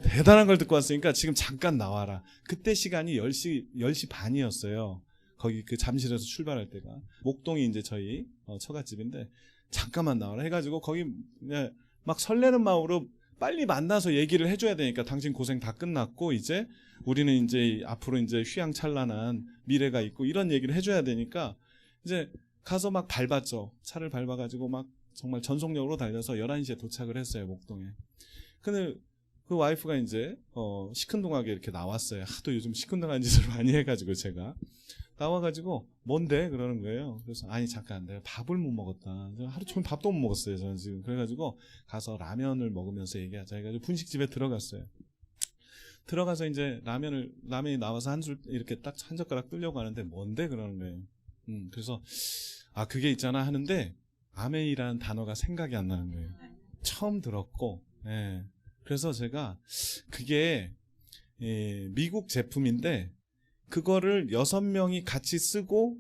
대단한 걸 듣고 왔으니까 지금 잠깐 나와라. 그때 시간이 10시 반이었어요. 거기 그 잠실에서 출발할 때가. 목동이 이제 저희 처갓집인데 잠깐만 나와라 해가지고 거기 그냥 막 설레는 마음으로 빨리 만나서 얘기를 해줘야 되니까 당신 고생 다 끝났고 이제 우리는 이제 앞으로 이제 휘황찬란한 미래가 있고 이런 얘기를 해줘야 되니까 이제 가서 막 밟았죠. 차를 밟아가지고 막 정말 전속력으로 달려서 11시에 도착을 했어요. 목동에. 근데 그 와이프가 이제 시큰둥하게 이렇게 나왔어요. 하도 요즘 시큰둥한 짓을 많이 해가지고 제가 나와가지고 뭔데 그러는 거예요. 그래서 아니 잠깐 내가 밥을 못 먹었다. 하루 종일 밥도 못 먹었어요. 저는 지금. 그래가지고 가서 라면을 먹으면서 얘기하자 해가지고 분식집에 들어갔어요. 들어가서 이제 라면이 나와서 한 술 이렇게 딱 한 젓가락 뜨려고 하는데 뭔데 그러는 거예요. 그래서 아 그게 있잖아 하는데 아메이라는 단어가 생각이 안 나는 거예요. 처음 들었고, 예. 그래서 제가 그게 미국 제품인데 그거를 6명이 같이 쓰고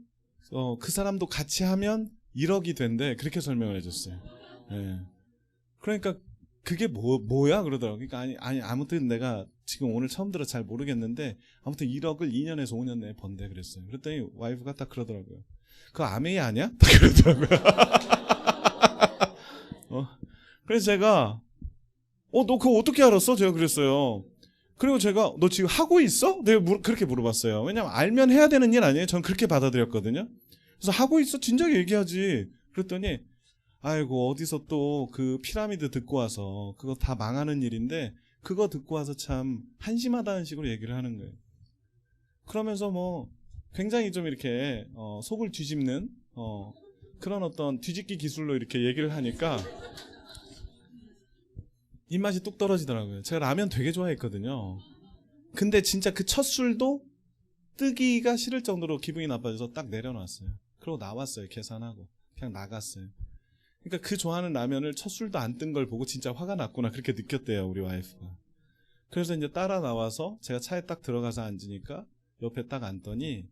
그 사람도 같이 하면 1억이 된대. 그렇게 설명을 해줬어요. 예. 그러니까 그게 뭐야 그러더라고요. 그러니까 아니 아무튼 내가 지금 오늘 처음 들어 잘 모르겠는데 아무튼 1억을 2년에서 5년 내에 번대 그랬어요. 그랬더니 와이프가 딱 그러더라고요. 그거 아메이 아니야? 딱 그러더라고요. 그래서 제가 너 그거 어떻게 알았어? 제가 그랬어요. 그리고 제가 너 지금 하고 있어? 내가 그렇게 물어봤어요. 왜냐면 알면 해야 되는 일 아니에요? 전 그렇게 받아들였거든요. 그래서 하고 있어? 진작에 얘기하지. 그랬더니 아이고 어디서 또 그 피라미드 듣고 와서 그거 다 망하는 일인데 그거 듣고 와서 참 한심하다는 식으로 얘기를 하는 거예요. 그러면서 뭐 굉장히 좀 이렇게 속을 뒤집는 그런 어떤 뒤집기 기술로 이렇게 얘기를 하니까 입맛이 뚝 떨어지더라고요. 제가 라면 되게 좋아했거든요. 근데 진짜 그 첫 술도 뜨기가 싫을 정도로 기분이 나빠져서 딱 내려놨어요. 그러고 나왔어요. 계산하고 그냥 나갔어요. 그러니까 그 좋아하는 라면을 첫 술도 안 뜬 걸 보고 진짜 화가 났구나 그렇게 느꼈대요. 우리 와이프가. 그래서 이제 따라 나와서 제가 차에 딱 들어가서 앉으니까 옆에 딱 앉더니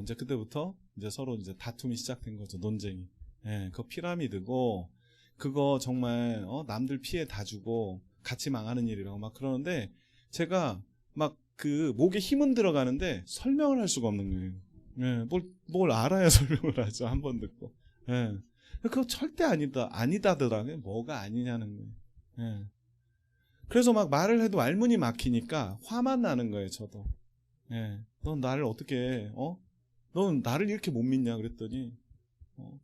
이제 그때부터 이제 서로 이제 다툼이 시작된 거죠. 논쟁이. 예, 그거 피라미드고 그거 정말 남들 피해 다 주고 같이 망하는 일이라고 막 그러는데 제가 막 그 목에 힘은 들어가는데 설명을 할 수가 없는 거예요. 예, 뭘 알아야 설명을 하죠. 한 번 듣고. 예. 그거 절대 아니다더라고요. 뭐가 아니냐는 거예요. 예. 그래서 막 말을 해도 말문이 막히니까 화만 나는 거예요. 저도. 예. 넌 나를 어떻게 넌 나를 이렇게 못 믿냐 그랬더니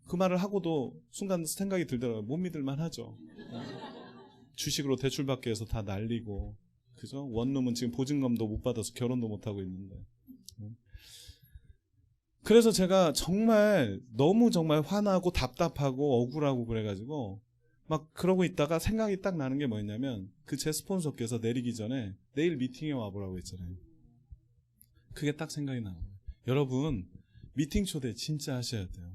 그 말을 하고도 순간 생각이 들더라고요. 못 믿을만 하죠. 주식으로 대출받게 해서 다 날리고 그죠? 원룸은 지금 보증금도 못 받아서 결혼도 못 하고 있는데. 그래서 제가 정말 너무 정말 화나고 답답하고 억울하고 그래가지고 막 그러고 있다가 생각이 딱 나는 게 뭐였냐면 그 제 스폰서께서 내리기 전에 내일 미팅에 와보라고 했잖아요. 그게 딱 생각이 나는 거예요. 여러분 미팅 초대 진짜 하셔야 돼요.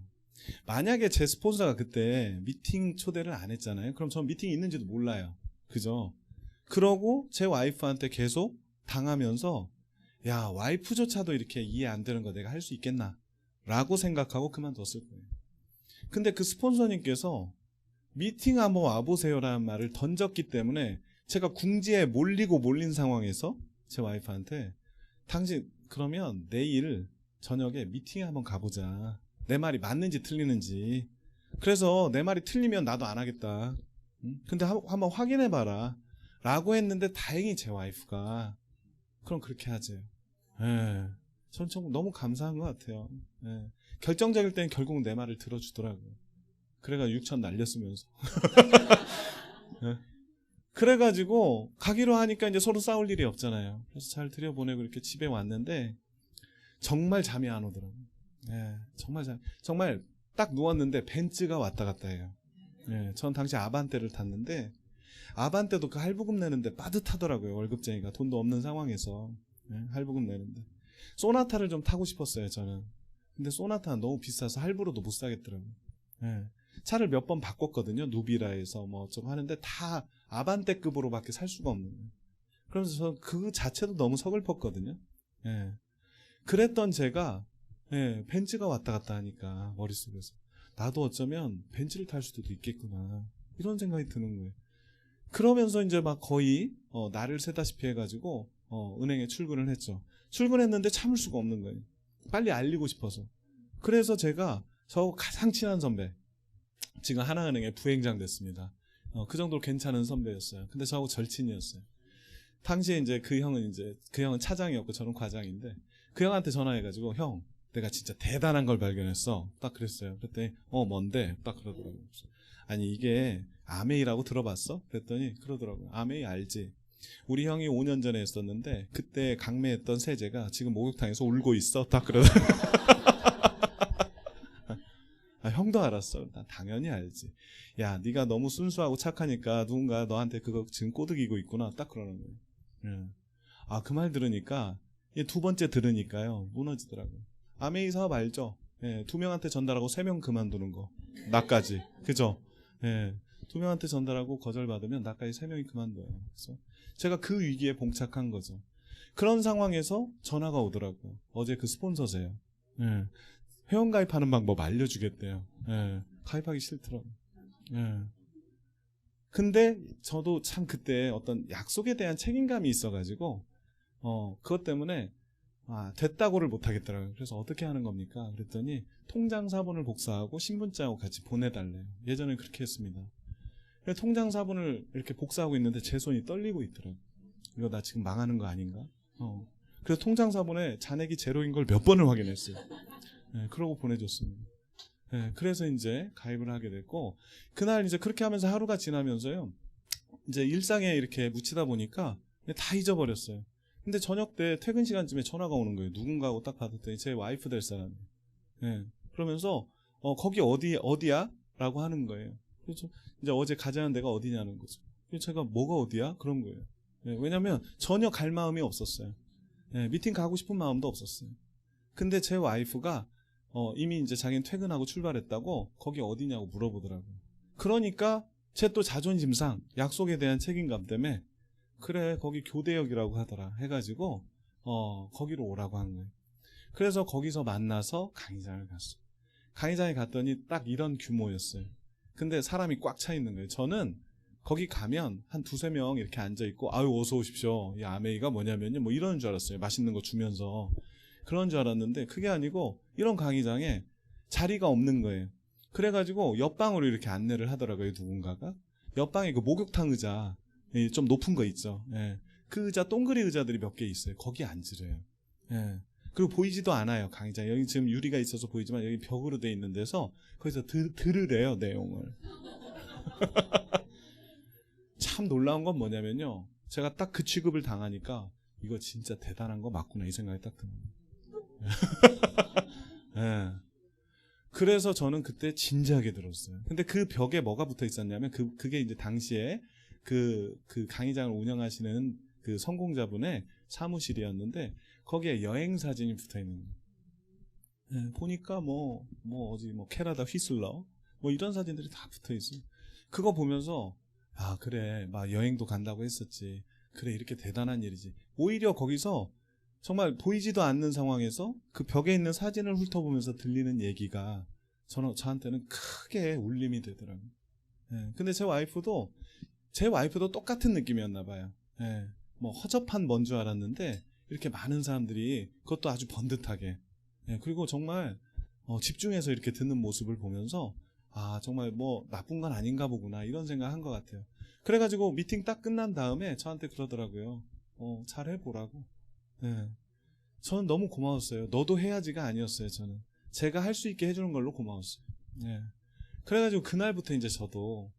만약에 제 스폰서가 그때 미팅 초대를 안 했잖아요. 그럼 전 미팅이 있는지도 몰라요. 그죠? 그러고 제 와이프한테 계속 당하면서 야 와이프조차도 이렇게 이해 안 되는 거 내가 할 수 있겠나 라고 생각하고 그만뒀을 거예요. 근데 그 스폰서님께서 미팅 한번 와보세요 라는 말을 던졌기 때문에 제가 궁지에 몰린 상황에서 제 와이프한테 당신 그러면 내일 저녁에 미팅에 한번 가보자. 내 말이 맞는지 틀리는지. 그래서 내 말이 틀리면 나도 안 하겠다. 근데 한번 확인해봐라 라고 했는데 다행히 제 와이프가 그럼 그렇게 하지. 예. 전 너무 감사한 것 같아요. 예. 결정적일 때는 결국 내 말을 들어주더라고요. 그래가 6천 날렸으면서. 예. 그래가지고 가기로 하니까 이제 서로 싸울 일이 없잖아요. 그래서 잘 들여보내고 이렇게 집에 왔는데 정말 잠이 안 오더라고요. 예. 정말 딱 누웠는데 벤츠가 왔다 갔다 해요. 예. 전 당시 아반떼를 탔는데 아반떼도 그 할부금 내는데 빠듯하더라고요. 월급쟁이가 돈도 없는 상황에서. 예. 할부금 내는데 소나타를 좀 타고 싶었어요. 저는. 근데 소나타는 너무 비싸서 할부로도 못 사겠더라고요. 예. 차를 몇 번 바꿨거든요. 누비라에서 뭐 좀 하는데 다 아반떼급으로밖에 살 수가 없는 거예요. 그러면서 그 자체도 너무 서글펐거든요. 예. 그랬던 제가 벤츠가 왔다 갔다 하니까 머릿속에서 나도 어쩌면 벤츠를 탈 수도 있겠구나 이런 생각이 드는 거예요. 그러면서 이제 막 거의 날을 새다시피 해가지고 은행에 출근을 했죠. 출근했는데 참을 수가 없는 거예요. 빨리 알리고 싶어서. 그래서 제가 저 가장 친한 선배 지금 하나은행에 부행장 됐습니다. 그 정도로 괜찮은 선배였어요. 근데 저하고 절친이었어요. 당시에 이제 그 형은 차장이었고 저는 과장인데 그 형한테 전화해가지고 형 내가 진짜 대단한 걸 발견했어. 딱 그랬어요. 그랬더니 뭔데? 딱 그러더라고요. 아니 이게 아메이라고 들어봤어? 그랬더니 그러더라고요. 아메이 알지? 우리 형이 5년 전에 했었는데 그때 강매했던 세제가 지금 목욕탕에서 울고 있어. 딱 그러더라고요. 형도 알았어. 난 당연히 알지. 야 네가 너무 순수하고 착하니까 누군가 너한테 그거 지금 꼬드기고 있구나. 딱 그러는 거예요. 예. 그 말 들으니까 두 번째 들으니까요 무너지더라고요. 아메이 사업 알죠? 예, 2명한테 전달하고 3명 그만두는 거. 나까지. 그죠? 예, 2명한테 전달하고 거절받으면 나까지 3명이 그만둬요. 그래서 제가 그 위기에 봉착한 거죠. 그런 상황에서 전화가 오더라고요. 어제 그 스폰서세요. 예, 회원가입하는 방법 알려주겠대요. 예, 가입하기 싫더라고요. 예. 근데 저도 참 그때 어떤 약속에 대한 책임감이 있어가지고 그것 때문에 됐다고를 못하겠더라고요. 그래서 어떻게 하는 겁니까? 그랬더니 통장 사본을 복사하고 신분증하고 같이 보내달래요. 예전에 그렇게 했습니다. 통장 사본을 이렇게 복사하고 있는데 제 손이 떨리고 있더라고요. 이거 나 지금 망하는 거 아닌가? 그래서 통장 사본에 잔액이 제로인 걸 몇 번을 확인했어요. 네, 그러고 보내줬습니다. 네, 그래서 이제 가입을 하게 됐고 그날 이제 그렇게 하면서 하루가 지나면서요. 이제 일상에 이렇게 묻히다 보니까 다 잊어버렸어요. 근데 저녁 때 퇴근 시간쯤에 전화가 오는 거예요. 누군가하고 딱 받았더니 제 와이프 될 사람이. 네, 그러면서 거기 어디야? 라고 하는 거예요. 그래서 이제 어제 가자는 데가 어디냐는 거죠. 그래서 제가 뭐가 어디야? 그런 거예요. 네, 왜냐면 전혀 갈 마음이 없었어요. 네, 미팅 가고 싶은 마음도 없었어요. 근데 제 와이프가 이미 이제 자기는 퇴근하고 출발했다고 거기 어디냐고 물어보더라고요. 그러니까 제 또 자존심상 약속에 대한 책임감 때문에 그래 거기 교대역이라고 하더라 해가지고 거기로 오라고 한 거예요. 그래서 거기서 만나서 강의장을 갔어요. 강의장에 갔더니 딱 이런 규모였어요. 근데 사람이 꽉 차 있는 거예요. 저는 거기 가면 한 2-3명 이렇게 앉아있고 아유 어서 오십시오. 이 아메이가 뭐냐면요 뭐 이러는 줄 알았어요. 맛있는 거 주면서 그런 줄 알았는데 그게 아니고 이런 강의장에 자리가 없는 거예요. 그래가지고 옆방으로 이렇게 안내를 하더라고요. 누군가가 옆방에 그 목욕탕 의자 좀 높은 거 있죠. 예. 그 의자 동그리 의자들이 몇 개 있어요. 거기 앉으래요. 예. 그리고 보이지도 않아요. 강의장 여기 지금 유리가 있어서 보이지만 여기 벽으로 돼 있는 데서 거기서 들으래요 내용을. 참 놀라운 건 뭐냐면요. 제가 딱 그 취급을 당하니까 이거 진짜 대단한 거 맞구나 이 생각이 딱 드는 거예요. 예. 그래서 저는 그때 진지하게 들었어요. 근데 그 벽에 뭐가 붙어 있었냐면 그게 이제 당시에 그 강의장을 운영하시는 그 성공자분의 사무실이었는데 거기에 여행 사진이 붙어 있는 거예요. 네, 보니까 어디 캐나다 휘슬러 이런 사진들이 다 붙어 있어요. 그거 보면서 그래 막 여행도 간다고 했었지. 그래 이렇게 대단한 일이지. 오히려 거기서 정말 보이지도 않는 상황에서 그 벽에 있는 사진을 훑어보면서 들리는 얘기가 저한테는 크게 울림이 되더라고요. 네, 근데 제 와이프도 똑같은 느낌이었나 봐요. 예, 허접한 뭔 줄 알았는데 이렇게 많은 사람들이 그것도 아주 번듯하게 그리고 정말 집중해서 이렇게 듣는 모습을 보면서 정말 나쁜 건 아닌가 보구나 이런 생각한 것 같아요. 그래가지고 미팅 딱 끝난 다음에 저한테 그러더라고요. 잘 해보라고. 예, 저는 너무 고마웠어요. 너도 해야지가 아니었어요. 저는 제가 할 수 있게 해주는 걸로 고마웠어요. 예, 그래가지고 그날부터 이제 저도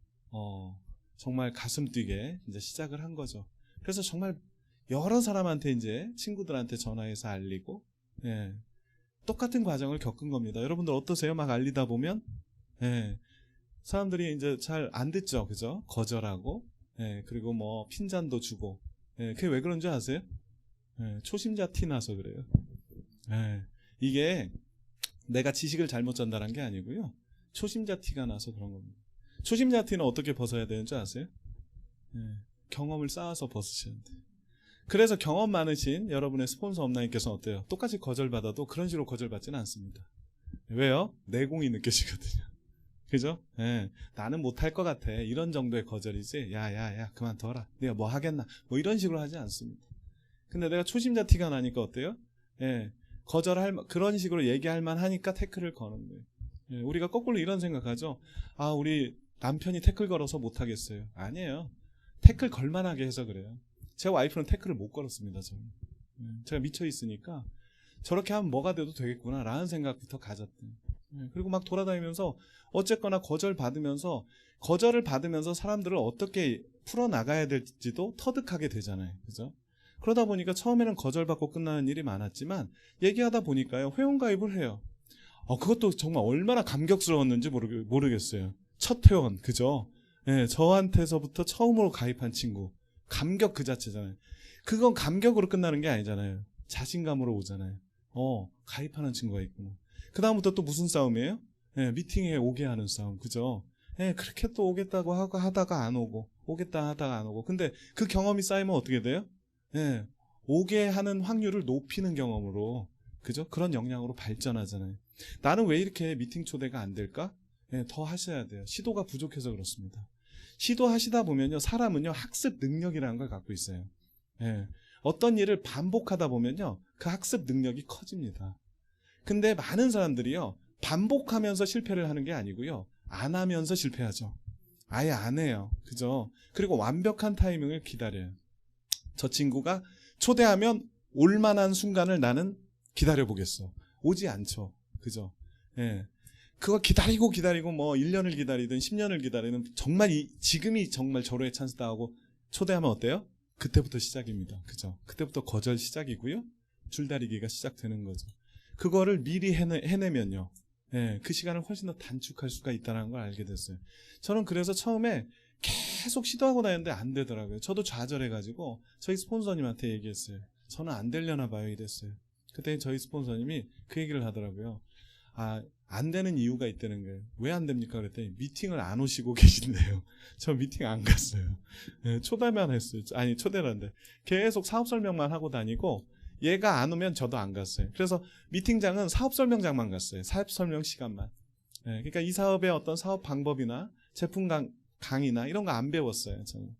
정말 가슴 뛰게 이제 시작을 한 거죠. 그래서 정말 여러 사람한테 이제 친구들한테 전화해서 알리고, 똑같은 과정을 겪은 겁니다. 여러분들 어떠세요? 막 알리다 보면, 사람들이 이제 잘 안 듣죠, 그죠? 거절하고, 그리고 핀잔도 주고, 그게 왜 그런 줄 아세요? 초심자 티 나서 그래요. 이게 내가 지식을 잘못 전달한 게 아니고요. 초심자 티가 나서 그런 겁니다. 초심자 티는 어떻게 벗어야 되는지 아세요? 경험을 쌓아서 벗으셔야 돼요. 그래서 경험 많으신 여러분의 스폰서 업라인께서는 어때요? 똑같이 거절받아도 그런 식으로 거절받지는 않습니다. 왜요? 내공이 느껴지거든요. 그죠? 나는 못할 것 같아. 이런 정도의 거절이지. 야, 그만둬라. 내가 뭐 하겠나. 이런 식으로 하지 않습니다. 근데 내가 초심자 티가 나니까 어때요? 그런 식으로 얘기할 만 하니까 태클을 거는 거예요. 예, 우리가 거꾸로 이런 생각하죠. 아, 우리 남편이 태클 걸어서 못하겠어요. 아니에요. 태클 걸만하게 해서 그래요. 제 와이프는 태클을 못 걸었습니다. 저는. 예, 제가 미쳐 있으니까 저렇게 하면 뭐가 돼도 되겠구나 라는 생각부터 가졌대요. 예, 그리고 막 돌아다니면서 어쨌거나 거절을 받으면서 사람들을 어떻게 풀어나가야 될지도 터득하게 되잖아요. 그죠? 그러다 보니까 처음에는 거절받고 끝나는 일이 많았지만 얘기하다 보니까요, 회원가입을 해요. 그것도 정말 얼마나 감격스러웠는지 모르겠어요. 첫 회원, 그죠? 예, 저한테서부터 처음으로 가입한 친구. 감격 그 자체잖아요. 그건 감격으로 끝나는 게 아니잖아요. 자신감으로 오잖아요. 가입하는 친구가 있구나. 그 다음부터 또 무슨 싸움이에요? 예, 미팅에 오게 하는 싸움, 그죠? 예, 그렇게 또 오겠다고 하다가 안 오고, 오겠다 하다가 안 오고. 근데 그 경험이 쌓이면 어떻게 돼요? 예, 오게 하는 확률을 높이는 경험으로, 그죠? 그런 역량으로 발전하잖아요. 나는 왜 이렇게 미팅 초대가 안 될까? 예, 더 하셔야 돼요. 시도가 부족해서 그렇습니다. 시도하시다 보면요, 사람은요, 학습 능력이라는 걸 갖고 있어요. 예, 어떤 일을 반복하다 보면요, 그 학습 능력이 커집니다. 근데 많은 사람들이요, 반복하면서 실패를 하는 게 아니고요, 안 하면서 실패하죠. 아예 안 해요. 그죠? 그리고 완벽한 타이밍을 기다려요. 저 친구가 초대하면 올만한 순간을 나는 기다려보겠어. 오지 않죠. 그죠? 예. 그거 기다리고 뭐 1년을 기다리든 10년을 기다리든 정말 지금이 정말 절호의 찬스다 하고 초대하면 어때요? 그때부터 시작입니다. 그죠? 그때부터 거절 시작이고요. 줄다리기가 시작되는 거죠. 그거를 미리 해내면요. 예, 그 시간을 훨씬 더 단축할 수가 있다는 걸 알게 됐어요. 저는 그래서 처음에 계속 시도하고 다녔는데 안 되더라고요. 저도 좌절해가지고 저희 스폰서님한테 얘기했어요. 저는 안 되려나 봐요 이랬어요. 그때 저희 스폰서님이 그 얘기를 하더라고요. 안 되는 이유가 있다는 거예요. 왜 안 됩니까? 그랬더니 미팅을 안 오시고 계신데요. 저 미팅 안 갔어요. 예, 초대만 했어요. 아니 초대란데 계속 사업 설명만 하고 다니고 얘가 안 오면 저도 안 갔어요. 그래서 미팅장은 사업 설명장만 갔어요. 사업 설명 시간만. 예, 그러니까 이 사업의 어떤 사업 방법이나 제품 강의나 이런 거 안 배웠어요. 저는.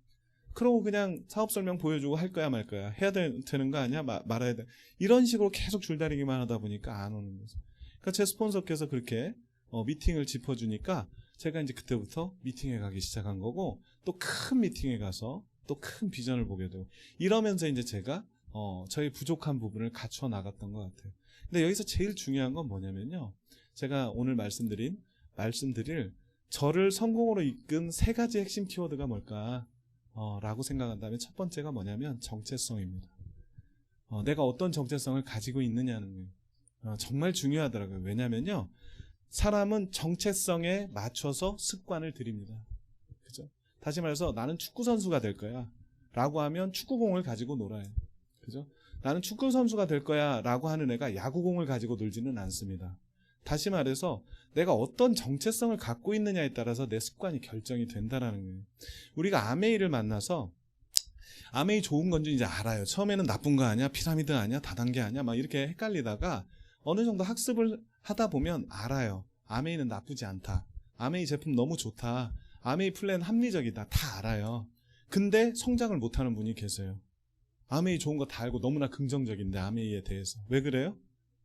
그러고 그냥 사업 설명 보여주고 할 거야 말 거야. 해야 되는 거 아니야? 말아야 돼. 이런 식으로 계속 줄다리기만 하다 보니까 안 오는 거죠. 그러니까 제 스폰서께서 그렇게 미팅을 짚어주니까 제가 이제 그때부터 미팅에 가기 시작한 거고 또 큰 미팅에 가서 또 큰 비전을 보게 되고 이러면서 이제 제가 저희 부족한 부분을 갖춰 나갔던 것 같아요. 근데 여기서 제일 중요한 건 뭐냐면요. 제가 오늘 말씀드릴 저를 성공으로 이끈 3가지 핵심 키워드가 뭘까? 라고 생각한다면 첫 번째가 뭐냐면 정체성입니다. 내가 어떤 정체성을 가지고 있느냐는 거예요. 정말 중요하더라고요. 왜냐면요. 사람은 정체성에 맞춰서 습관을 들입니다. 그죠? 다시 말해서 나는 축구선수가 될 거야. 라고 하면 축구공을 가지고 놀아요. 그죠? 나는 축구선수가 될 거야. 라고 하는 애가 야구공을 가지고 놀지는 않습니다. 다시 말해서 내가 어떤 정체성을 갖고 있느냐에 따라서 내 습관이 결정이 된다는 거예요. 우리가 아메이를 만나서 아메이 좋은 건지 이제 알아요. 처음에는 나쁜 거 아니야? 피라미드 아니야? 다단계 아니야? 막 이렇게 헷갈리다가 어느 정도 학습을 하다 보면 알아요. 아메이는 나쁘지 않다. 아메이 제품 너무 좋다. 아메이 플랜 합리적이다. 다 알아요. 근데 성장을 못하는 분이 계세요. 아메이 좋은 거 다 알고 너무나 긍정적인데 아메이에 대해서. 왜 그래요?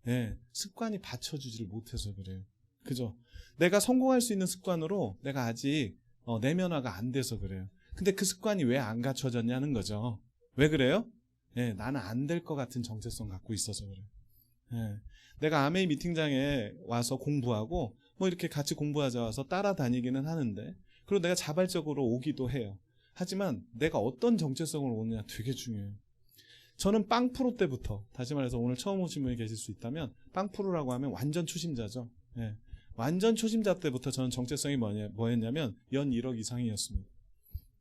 네, 습관이 받쳐주지를 못해서 그래요. 그죠? 내가 성공할 수 있는 습관으로 내가 아직 내면화가 안 돼서 그래요. 근데 그 습관이 왜 안 갖춰졌냐는 거죠. 왜 그래요? 네, 나는 안 될 것 같은 정체성 갖고 있어서 그래요. 네, 내가 아메이 미팅장에 와서 공부하고 뭐 이렇게 같이 공부하자 와서 따라다니기는 하는데 그리고 내가 자발적으로 오기도 해요. 하지만 내가 어떤 정체성을 오느냐 되게 중요해요. 저는 빵프로 때부터 다시 말해서 오늘 처음 오신 분이 계실 수 있다면 빵프로라고 하면 완전 초심자죠. 예, 완전 초심자 때부터 저는 정체성이 뭐였냐면 연 1억 이상이었습니다.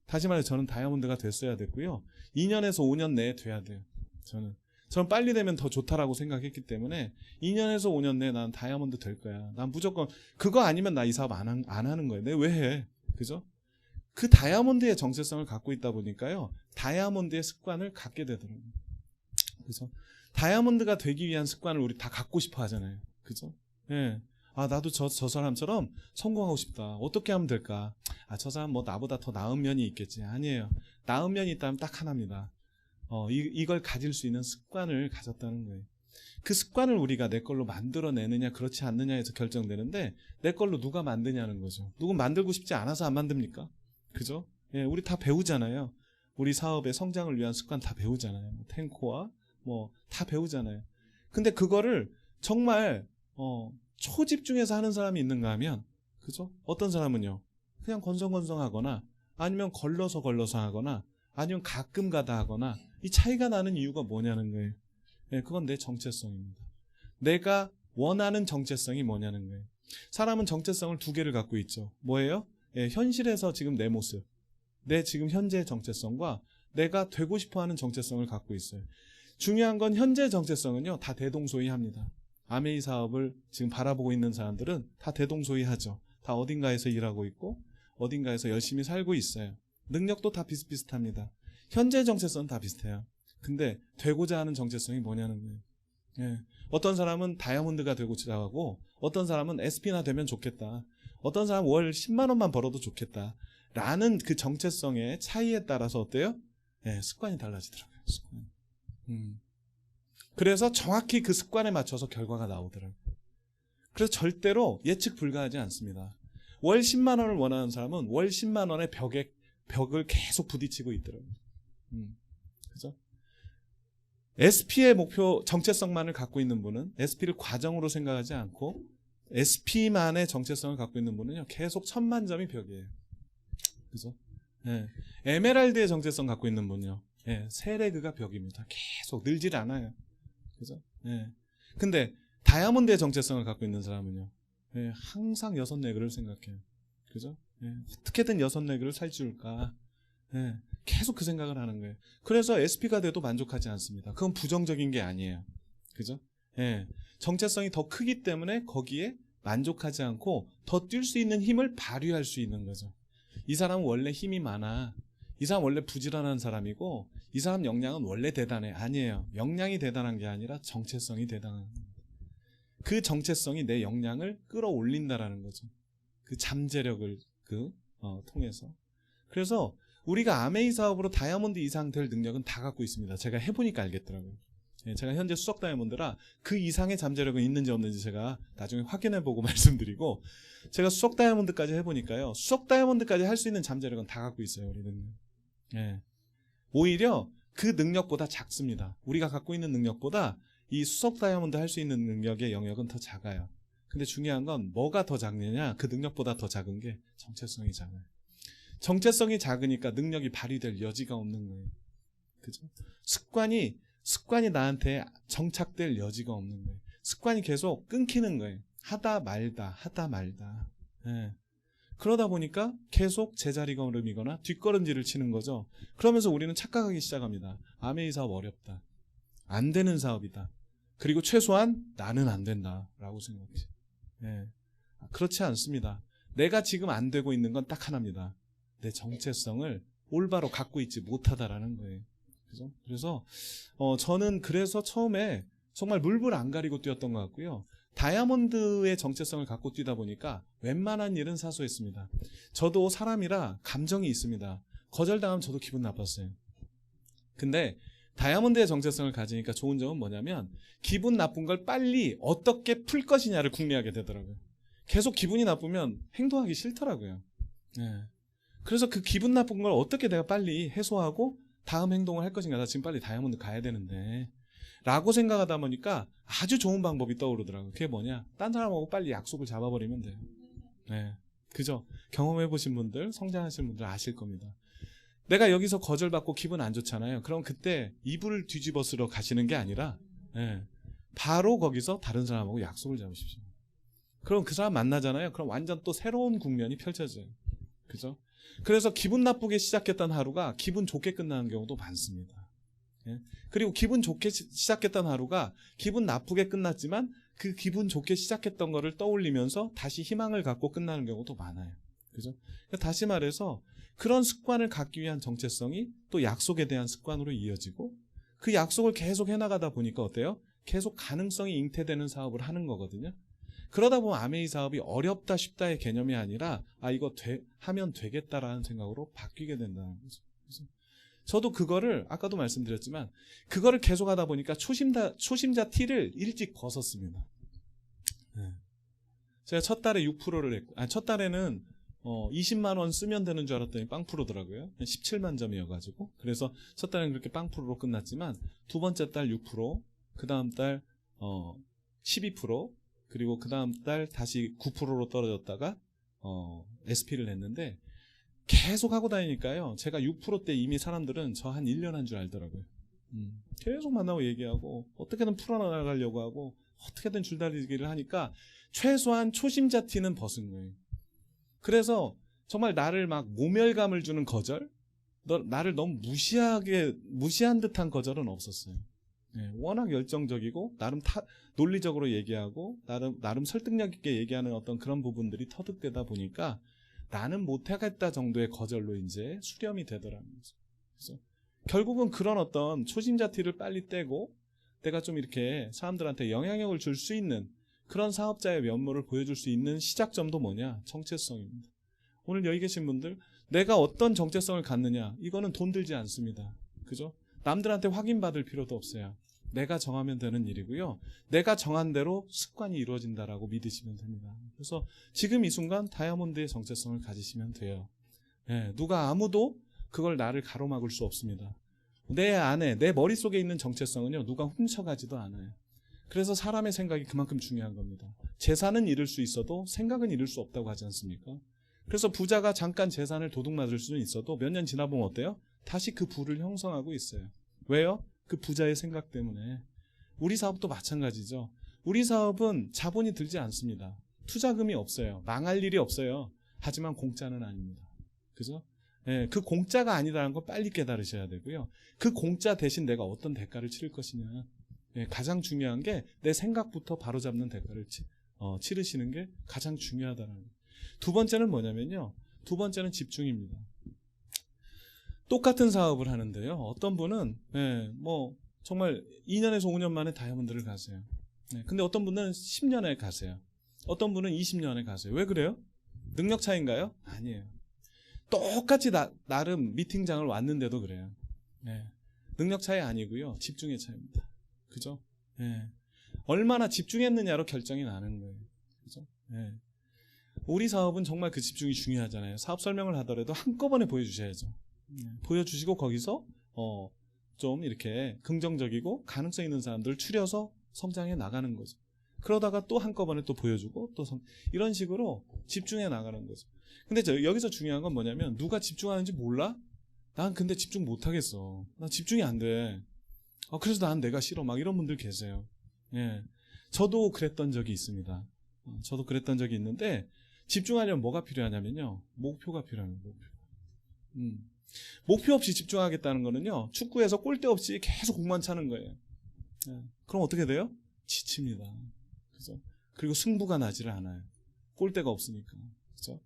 다시 말해서 저는 다이아몬드가 됐어야 됐고요. 2년에서 5년 내에 돼야 돼요. 저는 빨리 되면 더 좋다라고 생각했기 때문에 2년에서 5년 내에 난 다이아몬드 될 거야. 난 무조건 그거 아니면 나 이 사업 안 하는 거예요. 내가 왜 해? 그죠? 그 다이아몬드의 정체성을 갖고 있다 보니까요. 다이아몬드의 습관을 갖게 되더라고요. 그래서 다이아몬드가 되기 위한 습관을 우리 다 갖고 싶어 하잖아요. 그죠? 예. 나도 저 사람처럼 성공하고 싶다. 어떻게 하면 될까? 저 사람 뭐 나보다 더 나은 면이 있겠지. 아니에요. 나은 면이 있다면 딱 하나입니다. 이걸 가질 수 있는 습관을 가졌다는 거예요. 그 습관을 우리가 내 걸로 만들어내느냐 그렇지 않느냐에서 결정되는데 내 걸로 누가 만드냐는 거죠. 누군 만들고 싶지 않아서 안 만듭니까? 그죠? 예, 우리 다 배우잖아요. 우리 사업의 성장을 위한 습관 다 배우잖아요. 탱코와 뭐 다 배우잖아요. 근데 그거를 정말 초집중해서 하는 사람이 있는가 하면, 그죠? 어떤 사람은요 그냥 건성건성하거나 아니면 걸러서 하거나 아니면 가끔 가다 하거나, 이 차이가 나는 이유가 뭐냐는 거예요. 예, 그건 내 정체성입니다. 내가 원하는 정체성이 뭐냐는 거예요. 사람은 정체성을 두 개를 갖고 있죠. 뭐예요? 예, 현실에서 지금 내 모습, 내 지금 현재의 정체성과 내가 되고 싶어하는 정체성을 갖고 있어요. 중요한 건 현재의 정체성은요 다 대동소이합니다. 아메이 사업을 지금 바라보고 있는 사람들은 다 대동소이하죠. 다 어딘가에서 일하고 있고 어딘가에서 열심히 살고 있어요. 능력도 다 비슷비슷합니다. 현재의 정체성은 다 비슷해요. 근데 되고자 하는 정체성이 뭐냐는 거예요. 예. 어떤 사람은 다이아몬드가 되고자 하고 어떤 사람은 SP나 되면 좋겠다. 어떤 사람은 월 10만 원만 벌어도 좋겠다. 라는 그 정체성의 차이에 따라서 어때요? 예, 습관이 달라지더라고요. 습관. 그래서 정확히 그 습관에 맞춰서 결과가 나오더라고요. 그래서 절대로 예측 불가하지 않습니다. 월 10만 원을 원하는 사람은 월 10만 원의 벽을 계속 부딪히고 있더라고요. 그죠? SP의 목표 정체성만을 갖고 있는 분은, SP를 과정으로 생각하지 않고 SP만의 정체성을 갖고 있는 분은요 계속 1000만 점이 벽이에요. 그죠? 예. 에메랄드의 정체성 갖고 있는 분요, 예, 세레그가 벽입니다. 계속 늘질 않아요. 그죠? 예. 근데 다이아몬드의 정체성을 갖고 있는 사람은요, 예, 항상 6레그를 생각해요. 그죠? 예. 어떻게든 6레그를 살찌울까. 예. 계속 그 생각을 하는 거예요. 그래서 SP가 돼도 만족하지 않습니다. 그건 부정적인 게 아니에요. 그죠? 예. 정체성이 더 크기 때문에 거기에 만족하지 않고 더 뛸 수 있는 힘을 발휘할 수 있는 거죠. 이 사람은 원래 힘이 많아. 이 사람 원래 부지런한 사람이고 이 사람 역량은 원래 대단해. 아니에요. 역량이 대단한 게 아니라 정체성이 대단한 거예요. 그 정체성이 내 역량을 끌어올린다라는 거죠. 그 잠재력을 통해서. 그래서 우리가 아메이 사업으로 다이아몬드 이상 될 능력은 다 갖고 있습니다. 제가 해보니까 알겠더라고요. 예, 제가 현재 수석 다이아몬드라 그 이상의 잠재력은 있는지 없는지 제가 나중에 확인해보고 말씀드리고, 제가 수석 다이아몬드까지 해보니까요, 수석 다이아몬드까지 할 수 있는 잠재력은 다 갖고 있어요. 우리는. 예. 오히려 그 능력보다 작습니다. 우리가 갖고 있는 능력보다 이 수석 다이아몬드 할 수 있는 능력의 영역은 더 작아요. 근데 중요한 건 뭐가 더 작느냐, 그 능력보다 더 작은 게 정체성이 작아요. 정체성이 작으니까 능력이 발휘될 여지가 없는 거예요. 그죠? 습관이 나한테 정착될 여지가 없는 거예요. 습관이 계속 끊기는 거예요. 하다 말다. 예. 그러다 보니까 계속 제자리 걸음이거나 뒷걸음질을 치는 거죠. 그러면서 우리는 착각하기 시작합니다. 아메이 사업 어렵다. 안 되는 사업이다. 그리고 최소한 나는 안 된다라고 생각해요. 예. 그렇지 않습니다. 내가 지금 안 되고 있는 건 딱 하나입니다. 내 정체성을 올바로 갖고 있지 못하다라는 거예요. 그죠? 그래서 저는 그래서 처음에 정말 물불 안 가리고 뛰었던 것 같고요. 다이아몬드의 정체성을 갖고 뛰다 보니까 웬만한 일은 사소했습니다. 저도 사람이라 감정이 있습니다. 거절당하면 저도 기분 나빴어요. 근데 다이아몬드의 정체성을 가지니까 좋은 점은 뭐냐면 기분 나쁜 걸 빨리 어떻게 풀 것이냐를 궁리하게 되더라고요. 계속 기분이 나쁘면 행동하기 싫더라고요. 네. 그래서 그 기분 나쁜 걸 어떻게 내가 빨리 해소하고 다음 행동을 할 것인가. 나 지금 빨리 다이아몬드 가야 되는데 라고 생각하다 보니까 아주 좋은 방법이 떠오르더라고요. 그게 뭐냐, 딴 사람하고 빨리 약속을 잡아버리면 돼요. 네. 그죠? 경험해보신 분들, 성장하신 분들 아실 겁니다. 내가 여기서 거절받고 기분 안 좋잖아요. 그럼 그때 이불을 뒤집어 쓰러 가시는 게 아니라 바로 거기서 다른 사람하고 약속을 잡으십시오. 그럼 그 사람 만나잖아요. 그럼 완전 또 새로운 국면이 펼쳐져요. 그죠? 그래서 기분 나쁘게 시작했던 하루가 기분 좋게 끝나는 경우도 많습니다. 그리고 기분 좋게 시작했던 하루가 기분 나쁘게 끝났지만 그 기분 좋게 시작했던 거를 떠올리면서 다시 희망을 갖고 끝나는 경우도 많아요. 그죠? 다시 말해서 그런 습관을 갖기 위한 정체성이 또 약속에 대한 습관으로 이어지고, 그 약속을 계속 해나가다 보니까 어때요? 계속 가능성이 잉태되는 사업을 하는 거거든요. 그러다 보면 아메이 사업이 어렵다 쉽다의 개념이 아니라 이거 하면 되겠다라는 생각으로 바뀌게 된다는 거죠. 그래서 저도 그거를 아까도 말씀드렸지만 그거를 계속 하다 보니까 초심자 티를 일찍 벗었습니다. 네. 제가 첫 달에 6%를 했고, 첫 달에는 20만 원 쓰면 되는 줄 알았더니 빵프로더라고요. 17만 점이어가지고. 그래서 첫 달에는 그렇게 빵프로로 끝났지만 두 번째 달 6%, 그 다음 달 12%, 그리고 그 다음 달 다시 9%로 떨어졌다가 SP를 했는데 계속 하고 다니니까요. 제가 6%때 이미 사람들은 저 한 1년 한 줄 알더라고요. 계속 만나고 얘기하고 어떻게든 풀어나가려고 하고 어떻게든 줄다리기를 하니까 최소한 초심자 티는 벗은 거예요. 그래서 정말 나를 막 모멸감을 주는 거절, 나를 너무 무시한 듯한 거절은 없었어요. 네, 워낙 열정적이고 나름 논리적으로 얘기하고 나름 설득력 있게 얘기하는 어떤 그런 부분들이 터득되다 보니까 나는 못하겠다 정도의 거절로 이제 수렴이 되더라는 거죠. 그래서 결국은 그런 어떤 초심자 티를 빨리 떼고 내가 좀 이렇게 사람들한테 영향력을 줄 수 있는 그런 사업자의 면모를 보여줄 수 있는 시작점도 뭐냐? 정체성입니다. 오늘 여기 계신 분들 내가 어떤 정체성을 갖느냐 이거는 돈 들지 않습니다. 그죠? 남들한테 확인받을 필요도 없어요. 내가 정하면 되는 일이고요. 내가 정한 대로 습관이 이루어진다라고 믿으시면 됩니다. 그래서 지금 이 순간 다이아몬드의 정체성을 가지시면 돼요. 네, 누가 아무도 그걸 나를 가로막을 수 없습니다. 내 안에 내 머릿속에 있는 정체성은요. 누가 훔쳐가지도 않아요. 그래서 사람의 생각이 그만큼 중요한 겁니다. 재산은 잃을 수 있어도 생각은 잃을 수 없다고 하지 않습니까? 그래서 부자가 잠깐 재산을 도둑맞을 수는 있어도 몇 년 지나보면 어때요? 다시 그 부를 형성하고 있어요. 왜요? 그 부자의 생각 때문에. 우리 사업도 마찬가지죠. 우리 사업은 자본이 들지 않습니다. 투자금이 없어요. 망할 일이 없어요. 하지만 공짜는 아닙니다. 그죠? 네, 그 공짜가 아니라는 거 빨리 깨달으셔야 되고요. 그 공짜 대신 내가 어떤 대가를 치를 것이냐. 네, 가장 중요한 게 내 생각부터 바로잡는 대가를 치르시는 게 가장 중요하다는 거예요. 두 번째는 뭐냐면요. 두 번째는 집중입니다. 똑같은 사업을 하는데요. 어떤 분은 정말 2년에서 5년 만에 다이아몬드를 가세요. 근데 어떤 분은 10년에 가세요. 어떤 분은 20년에 가세요. 왜 그래요? 능력 차이인가요? 아니에요. 똑같이 나름 미팅장을 왔는데도 그래요. 능력 차이 아니고요. 집중의 차이입니다. 그죠? 얼마나 집중했느냐로 결정이 나는 거예요. 그죠? 우리 사업은 정말 그 집중이 중요하잖아요. 사업 설명을 하더라도 한꺼번에 보여주셔야죠. 보여주시고 거기서 좀 이렇게 긍정적이고 가능성 있는 사람들을 추려서 성장해 나가는 거죠. 그러다가 또 한꺼번에 또 보여주고 또 이런 식으로 집중해 나가는 거죠. 근데 여기서 중요한 건 뭐냐면 누가 집중하는지 몰라? 난 근데 집중 못 하겠어. 난 집중이 안 돼. 그래서 난 내가 싫어. 막 이런 분들 계세요. 저도 그랬던 적이 있습니다. 저도 그랬던 적이 있는데 집중하려면 뭐가 필요하냐면요. 목표가 필요합니다. 목표 없이 집중하겠다는 거는요. 축구에서 골대 없이 계속 공만 차는 거예요. 그럼 어떻게 돼요? 지칩니다. 그죠? 그리고 승부가 나지를 않아요. 골대가 없으니까. 그죠?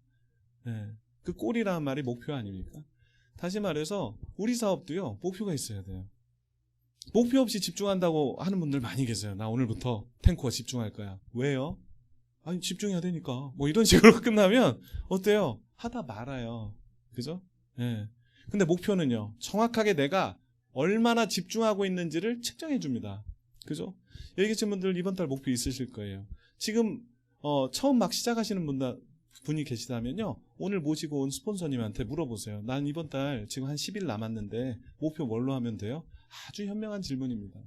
그 골이라는 말이 목표 아닙니까? 다시 말해서 우리 사업도요. 목표가 있어야 돼요. 목표 없이 집중한다고 하는 분들 많이 계세요. 나 오늘부터 탱커 집중할 거야. 왜요? 아니 집중해야 되니까. 뭐 이런 식으로 끝나면 어때요? 하다 말아요. 그죠? 근데 목표는요. 정확하게 내가 얼마나 집중하고 있는지를 측정해 줍니다. 그죠? 여기 계신 분들 이번 달 목표 있으실 거예요. 지금 처음 막 시작하시는 분이 계시다면요. 오늘 모시고 온 스폰서님한테 물어보세요. 난 이번 달 지금 한 10일 남았는데 목표 뭘로 하면 돼요? 아주 현명한 질문입니다.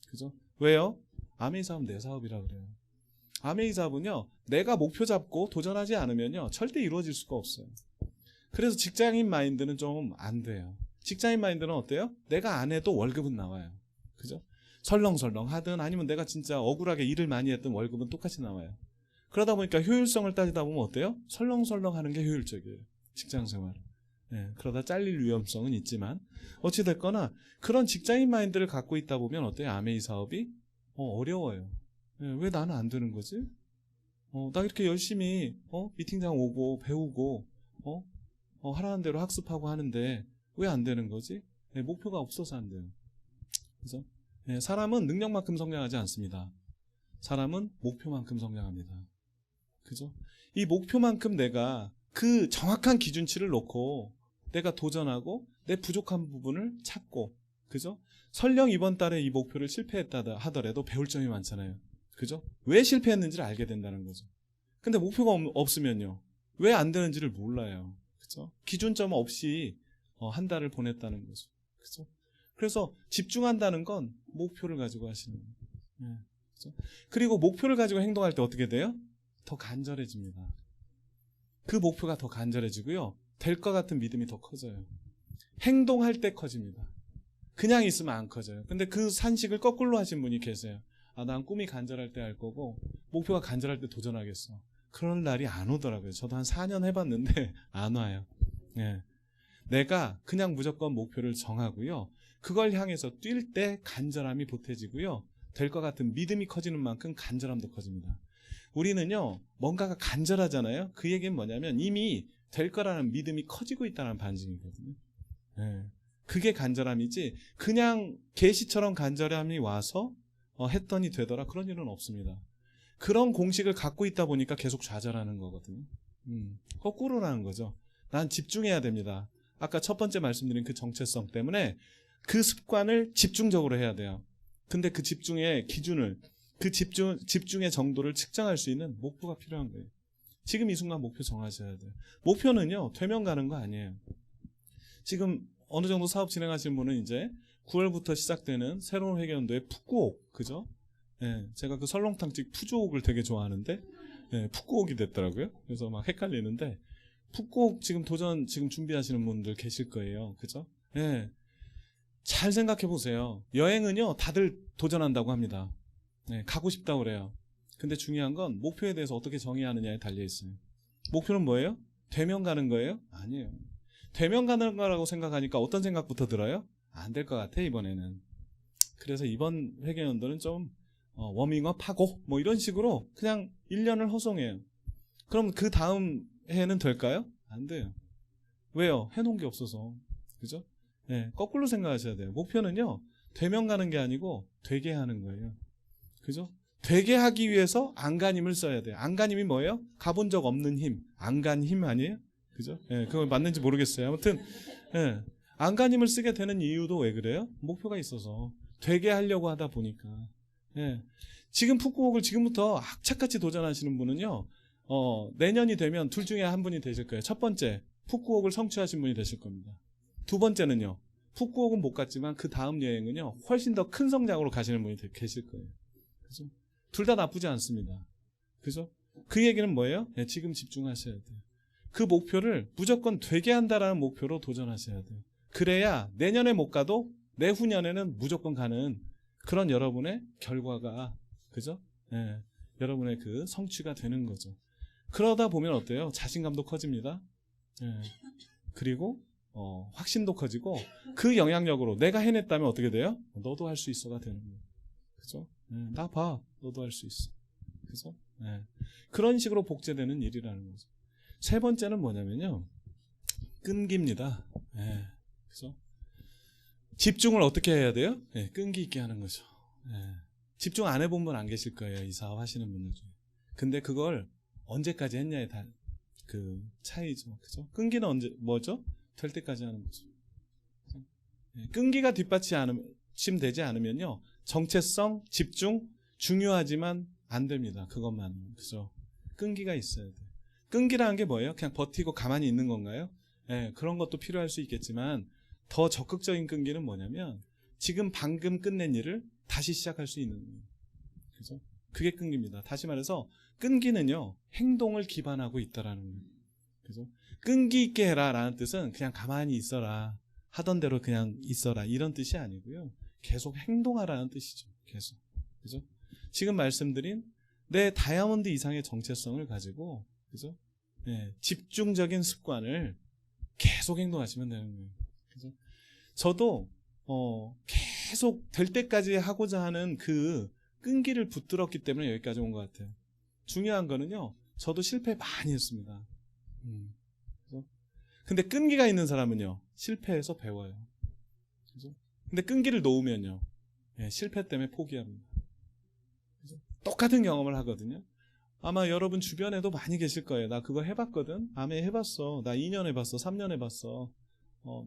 그죠? 왜요? 아메이 사업 내 사업이라 그래요. 아메이 사업은요. 내가 목표 잡고 도전하지 않으면요. 절대 이루어질 수가 없어요. 그래서 직장인 마인드는 좀 안 돼요. 직장인 마인드는 어때요? 내가 안 해도 월급은 나와요. 그죠? 설렁설렁 하든 아니면 내가 진짜 억울하게 일을 많이 했던 월급은 똑같이 나와요. 그러다 보니까 효율성을 따지다 보면 어때요? 설렁설렁 하는 게 효율적이에요. 직장생활. 그러다 잘릴 위험성은 있지만 어찌됐거나 그런 직장인 마인드를 갖고 있다 보면 어때요? 아메이 사업이 어려워요. 왜 나는 안 되는 거지? 나 이렇게 열심히 미팅장 오고 배우고 하라는 대로 학습하고 하는데 왜 안 되는 거지? 목표가 없어서 안 돼요. 그래서 사람은 능력만큼 성장하지 않습니다. 사람은 목표만큼 성장합니다. 그죠? 이 목표만큼 내가 그 정확한 기준치를 놓고 내가 도전하고 내 부족한 부분을 찾고, 그죠? 설령 이번 달에 이 목표를 실패했다 하더라도 배울 점이 많잖아요. 그죠? 왜 실패했는지를 알게 된다는 거죠. 근데 목표가 없으면요, 왜 안 되는지를 몰라요. 그죠? 기준점 없이 한 달을 보냈다는 거죠. 그죠? 그래서 집중한다는 건 목표를 가지고 하시는 거예요. 네. 그죠? 그리고 목표를 가지고 행동할 때 어떻게 돼요? 더 간절해집니다. 그 목표가 더 간절해지고요, 될 것 같은 믿음이 더 커져요. 행동할 때 커집니다. 그냥 있으면 안 커져요. 근데 그 산식을 거꾸로 하신 분이 계세요. 난 꿈이 간절할 때 할 거고 목표가 간절할 때 도전하겠어. 그런 날이 안 오더라고요. 저도 한 4년 해봤는데 안 와요. 네. 내가 그냥 무조건 목표를 정하고요, 그걸 향해서 뛸 때 간절함이 보태지고요, 될 것 같은 믿음이 커지는 만큼 간절함도 커집니다. 우리는요, 뭔가가 간절하잖아요. 그 얘기는 뭐냐면 이미 될 거라는 믿음이 커지고 있다는 반증이거든요. 네. 그게 간절함이지, 그냥 계시처럼 간절함이 와서 했더니 되더라, 그런 일은 없습니다. 그런 공식을 갖고 있다 보니까 계속 좌절하는 거거든요. 거꾸로라는 거죠. 난 집중해야 됩니다. 아까 첫 번째 말씀드린 그 정체성 때문에 그 습관을 집중적으로 해야 돼요. 근데 그 집중의 기준을, 그 집중의 정도를 측정할 수 있는 목표가 필요한 거예요. 지금 이 순간 목표 정하셔야 돼요. 목표는요, 되면 가는 거 아니에요. 지금 어느 정도 사업 진행하시는 분은 이제 9월부터 시작되는 새로운 회계연도의 풋구옥, 그죠? 예, 제가 그 설렁탕집 푸주옥을 되게 좋아하는데, 예, 풋구옥이 됐더라고요. 그래서 막 헷갈리는데, 풋구옥 지금 도전 지금 준비하시는 분들 계실 거예요. 그죠? 예. 잘 생각해 보세요. 여행은요, 다들 도전한다고 합니다. 예, 가고 싶다고 그래요. 근데 중요한 건 목표에 대해서 어떻게 정의하느냐에 달려 있어요. 목표는 뭐예요? 되면 가는 거예요? 아니에요. 되면 가는 거라고 생각하니까 어떤 생각부터 들어요? 안 될 것 같아, 이번에는. 그래서 이번 회계연도는 좀 워밍업 하고 뭐 이런 식으로 그냥 1년을 허송해요. 그럼 그 다음 해는 될까요? 안 돼요. 왜요? 해놓은 게 없어서. 그죠? 네, 거꾸로 생각하셔야 돼요. 목표는요, 되면 가는 게 아니고 되게 하는 거예요. 그죠? 되게 하기 위해서 안간힘을 써야 돼요. 안간힘이 뭐예요? 가본 적 없는 힘. 안간힘 아니에요? 그죠? 예, 그거 맞는지 모르겠어요. 아무튼, 예, 안간힘을 쓰게 되는 이유도 왜 그래요? 목표가 있어서. 되게 하려고 하다 보니까. 예. 지금 풋구옥을 지금부터 악착같이 도전하시는 분은요, 내년이 되면 둘 중에 한 분이 되실 거예요. 첫 번째, 풋구옥을 성취하신 분이 되실 겁니다. 두 번째는요, 풋구옥은 못 갔지만 그 다음 여행은요, 훨씬 더 큰 성장으로 가시는 분이 계실 거예요. 그죠? 둘 다 나쁘지 않습니다. 그죠? 그 얘기는 뭐예요? 네, 지금 집중하셔야 돼요. 그 목표를 무조건 되게 한다라는 목표로 도전하셔야 돼요. 그래야 내년에 못 가도 내후년에는 무조건 가는 그런 여러분의 결과가, 그죠? 네, 여러분의 그 성취가 되는 거죠. 그러다 보면 어때요? 자신감도 커집니다. 네. 그리고 확신도 커지고 그 영향력으로 내가 해냈다면 어떻게 돼요? 너도 할 수 있어가 되는 거예요. 그죠? 네, 나 봐. 너도 할 수 있어. 그죠? 네. 그런 식으로 복제되는 일이라는 거죠. 세 번째는 뭐냐면요, 끈기입니다. 네. 그죠? 집중을 어떻게 해야 돼요? 네, 끈기 있게 하는 거죠. 네. 집중 안 해본 분 안 계실 거예요. 이 사업 하시는 분들 중에. 근데 그걸 언제까지 했냐에 그 차이죠. 그죠? 끈기는 뭐죠? 될 때까지 하는 거죠. 네. 끈기가 뒷받침되지 않으면요, 정체성, 집중, 중요하지만 안 됩니다. 그것만. 그죠? 끈기가 있어야 돼요. 끈기라는 게 뭐예요? 그냥 버티고 가만히 있는 건가요? 네, 그런 것도 필요할 수 있겠지만 더 적극적인 끈기는 뭐냐면 지금 방금 끝낸 일을 다시 시작할 수 있는 거예요. 그죠? 그게 끈기입니다. 다시 말해서 끈기는요, 행동을 기반하고 있다라는 거예요. 그죠? 끈기 있게 해라 라는 뜻은 그냥 가만히 있어라, 하던 대로 그냥 있어라, 이런 뜻이 아니고요, 계속 행동하라는 뜻이죠. 계속. 그죠? 지금 말씀드린 내 다이아몬드 이상의 정체성을 가지고, 그죠? 네, 집중적인 습관을 계속 행동하시면 되는 거예요. 그죠? 저도 계속 될 때까지 하고자 하는 그 끈기를 붙들었기 때문에 여기까지 온 것 같아요. 중요한 거는요, 저도 실패 많이 했습니다. 그죠? 근데 끈기가 있는 사람은요, 실패해서 배워요. 그죠? 근데 끈기를 놓으면요, 예, 실패 때문에 포기합니다. 그죠? 똑같은 경험을 하거든요. 아마 여러분 주변에도 많이 계실 거예요. 나 그거 해봤거든? 아메 해봤어. 나 2년 해봤어. 3년 해봤어.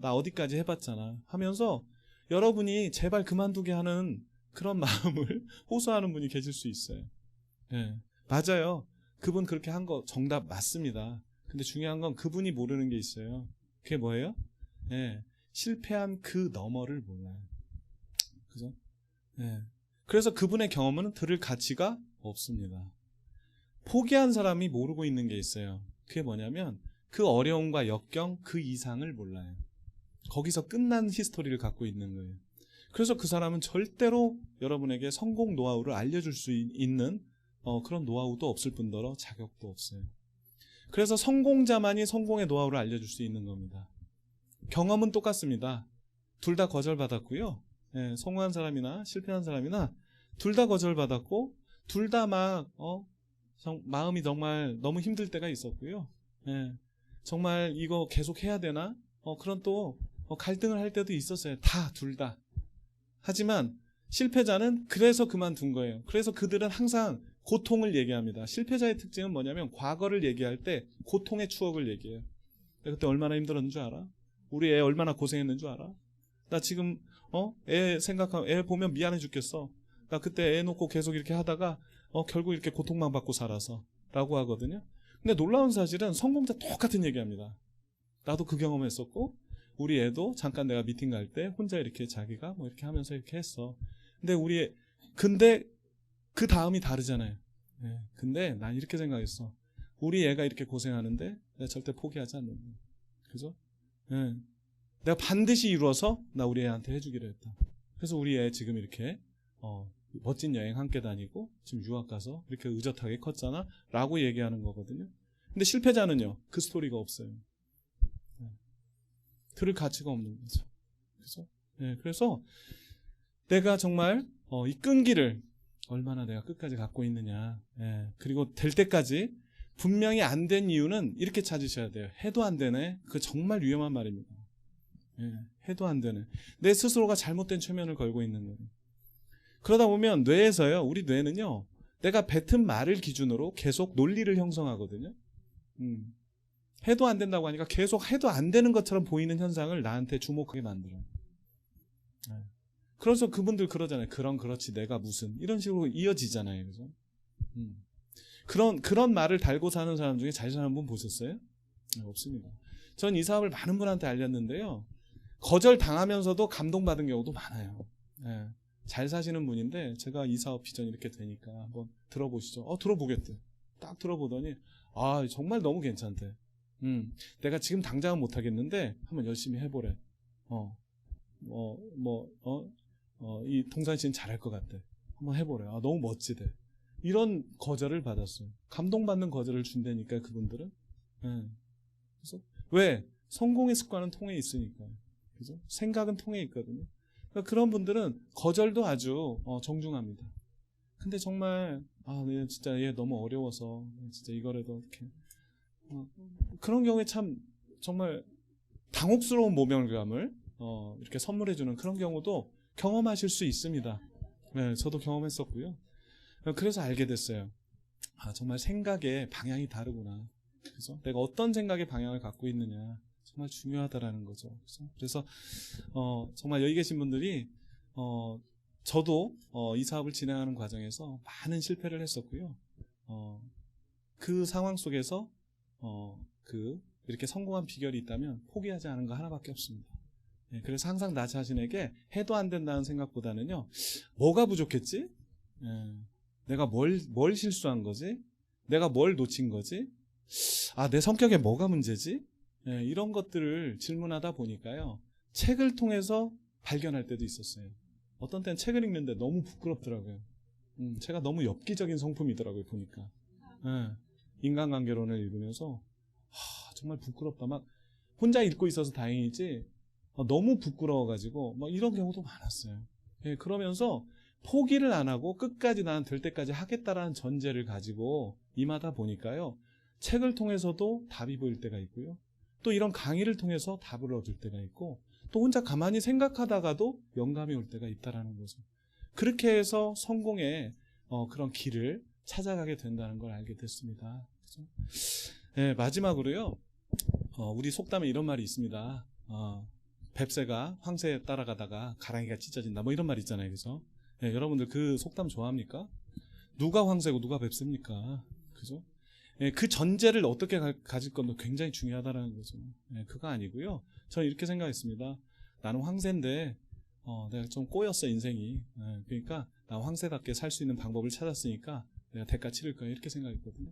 나 어디까지 해봤잖아 하면서 여러분이 제발 그만두게 하는 그런 마음을 호소하는 분이 계실 수 있어요. 예, 맞아요. 그분 그렇게 한 거 정답 맞습니다. 근데 중요한 건 그분이 모르는 게 있어요. 그게 뭐예요? 예, 실패한 그 너머를 몰라요. 그죠? 예. 그래서 그분의 경험은 들을 가치가 없습니다. 포기한 사람이 모르고 있는 게 있어요. 그게 뭐냐면 그 어려움과 역경 그 이상을 몰라요. 거기서 끝난 히스토리를 갖고 있는 거예요. 그래서 그 사람은 절대로 여러분에게 성공 노하우를 알려줄 수 있는 그런 노하우도 없을 뿐더러 자격도 없어요. 그래서 성공자만이 성공의 노하우를 알려줄 수 있는 겁니다. 경험은 똑같습니다. 둘 다 거절받았고요. 예, 성공한 사람이나 실패한 사람이나 둘 다 거절받았고 둘 다 막 마음이 정말 너무 힘들 때가 있었고요. 예, 정말 이거 계속 해야 되나? 그런 또 갈등을 할 때도 있었어요. 둘 다. 하지만 실패자는 그래서 그만둔 거예요. 그래서 그들은 항상 고통을 얘기합니다. 실패자의 특징은 뭐냐면 과거를 얘기할 때 고통의 추억을 얘기해요. 내가 그때 얼마나 힘들었는 줄 알아? 우리 애 얼마나 고생했는 줄 알아? 나 지금 애 보면 미안해 죽겠어. 나 그때 애 놓고 계속 이렇게 하다가 결국 이렇게 고통만 받고 살아서 라고 하거든요. 근데 놀라운 사실은 성공자 똑같은 얘기합니다. 나도 그 경험했었고 우리 애도 잠깐 내가 미팅 갈 때 혼자 이렇게 자기가 뭐 이렇게 하면서 이렇게 했어. 근데 그 다음이 다르잖아요. 네. 근데 난 이렇게 생각했어. 우리 애가 이렇게 고생하는데 내가 절대 포기하지 않는다. 그죠? 네. 내가 반드시 이루어서 나 우리 애한테 해주기로 했다. 그래서 우리 애 지금 이렇게 멋진 여행 함께 다니고 지금 유학 가서 이렇게 의젓하게 컸잖아 라고 얘기하는 거거든요. 근데 실패자는요 그 스토리가 없어요. 네. 들을 가치가 없는 거죠. 그래서, 네. 그래서 내가 정말 이 끈기를 얼마나 내가 끝까지 갖고 있느냐. 예. 그리고 될 때까지 분명히 안 된 이유는 이렇게 찾으셔야 돼요. 해도 안 되네. 그거 정말 위험한 말입니다. 예. 해도 안 되네. 내 스스로가 잘못된 최면을 걸고 있는 거예요. 그러다 보면 뇌에서요. 우리 뇌는요. 내가 뱉은 말을 기준으로 계속 논리를 형성하거든요. 해도 안 된다고 하니까 계속 해도 안 되는 것처럼 보이는 현상을 나한테 주목하게 만들어요. 예. 그래서 그분들 그러잖아요. 그렇지 내가 무슨 이런 식으로 이어지잖아요. 그죠? 그런 말을 달고 사는 사람 중에 잘 사는 분 보셨어요? 네, 없습니다. 전 이 사업을 많은 분한테 알렸는데요. 거절 당하면서도 감동받은 경우도 많아요. 네, 잘 사시는 분인데 제가 이 사업 비전이 이렇게 되니까 한번 들어보시죠. 들어보겠대. 딱 들어보더니 정말 너무 괜찮대. 내가 지금 당장은 못하겠는데 한번 열심히 해보래. 이 동산 씨는 잘할 것 같대. 한번 해보래. 너무 멋지대. 이런 거절을 받았어요. 감동받는 거절을 준다니까 그분들은. 네. 그래서 왜? 성공의 습관은 통해 있으니까. 그죠? 생각은 통해 있거든요. 그러니까 그런 분들은 거절도 아주 정중합니다. 근데 정말 진짜 얘 너무 어려워서 진짜 이거라도 이렇게 그런 경우에 참 정말 당혹스러운 모멸감을 이렇게 선물해주는 그런 경우도 경험하실 수 있습니다. 네, 저도 경험했었고요. 그래서 알게 됐어요. 정말 생각의 방향이 다르구나. 그래서 내가 어떤 생각의 방향을 갖고 있느냐 정말 중요하다라는 거죠. 그래서 정말 여기 계신 분들이 저도 이 사업을 진행하는 과정에서 많은 실패를 했었고요. 그 상황 속에서 이렇게 성공한 비결이 있다면 포기하지 않은 거 하나밖에 없습니다. 네, 그래서 항상 나 자신에게 해도 안 된다는 생각보다는요, 뭐가 부족했지? 내가 뭘 실수한 거지? 내가 뭘 놓친 거지? 내 성격에 뭐가 문제지? 이런 것들을 질문하다 보니까요, 책을 통해서 발견할 때도 있었어요. 어떤 때는 책을 읽는데 너무 부끄럽더라고요. 제가 너무 엽기적인 성품이더라고요, 보니까. 인간관계론을 읽으면서 정말 부끄럽다. 막 혼자 읽고 있어서 다행이지 너무 부끄러워가지고 막 이런 경우도 많았어요. 그러면서 포기를 안 하고 끝까지 나는 될 때까지 하겠다라는 전제를 가지고 임하다 보니까요, 책을 통해서도 답이 보일 때가 있고요, 또 이런 강의를 통해서 답을 얻을 때가 있고, 또 혼자 가만히 생각하다가도 영감이 올 때가 있다라는 거죠. 그렇게 해서 성공의 그런 길을 찾아가게 된다는 걸 알게 됐습니다. 그렇죠? 네, 마지막으로요, 우리 속담에 이런 말이 있습니다. 뱁새가 황새에 따라가다가 가랑이가 찢어진다 뭐 이런 말 있잖아요. 그죠? 예, 여러분들 그 속담 좋아합니까? 누가 황새고 누가 뱁새입니까? 그죠? 예, 그 전제를 어떻게 가질 건도 굉장히 중요하다는 거죠. 예, 그거 아니고요. 저는 이렇게 생각했습니다. 나는 황새인데 내가 좀 꼬였어 인생이. 예, 그러니까 나 황새답게 살 수 있는 방법을 찾았으니까 내가 대가 치를 거야 이렇게 생각했거든요.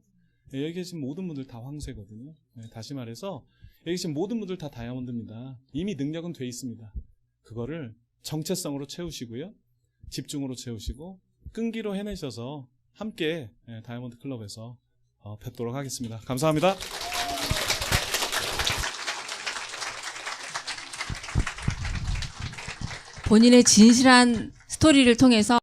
예, 여기 계신 모든 분들 다 황새거든요. 예, 다시 말해서 여기 계신 모든 분들 다 다이아몬드입니다. 이미 능력은 돼 있습니다. 그거를 정체성으로 채우시고요. 집중으로 채우시고 끈기로 해내셔서 함께 다이아몬드 클럽에서 뵙도록 하겠습니다. 감사합니다. 본인의 진실한 스토리를 통해서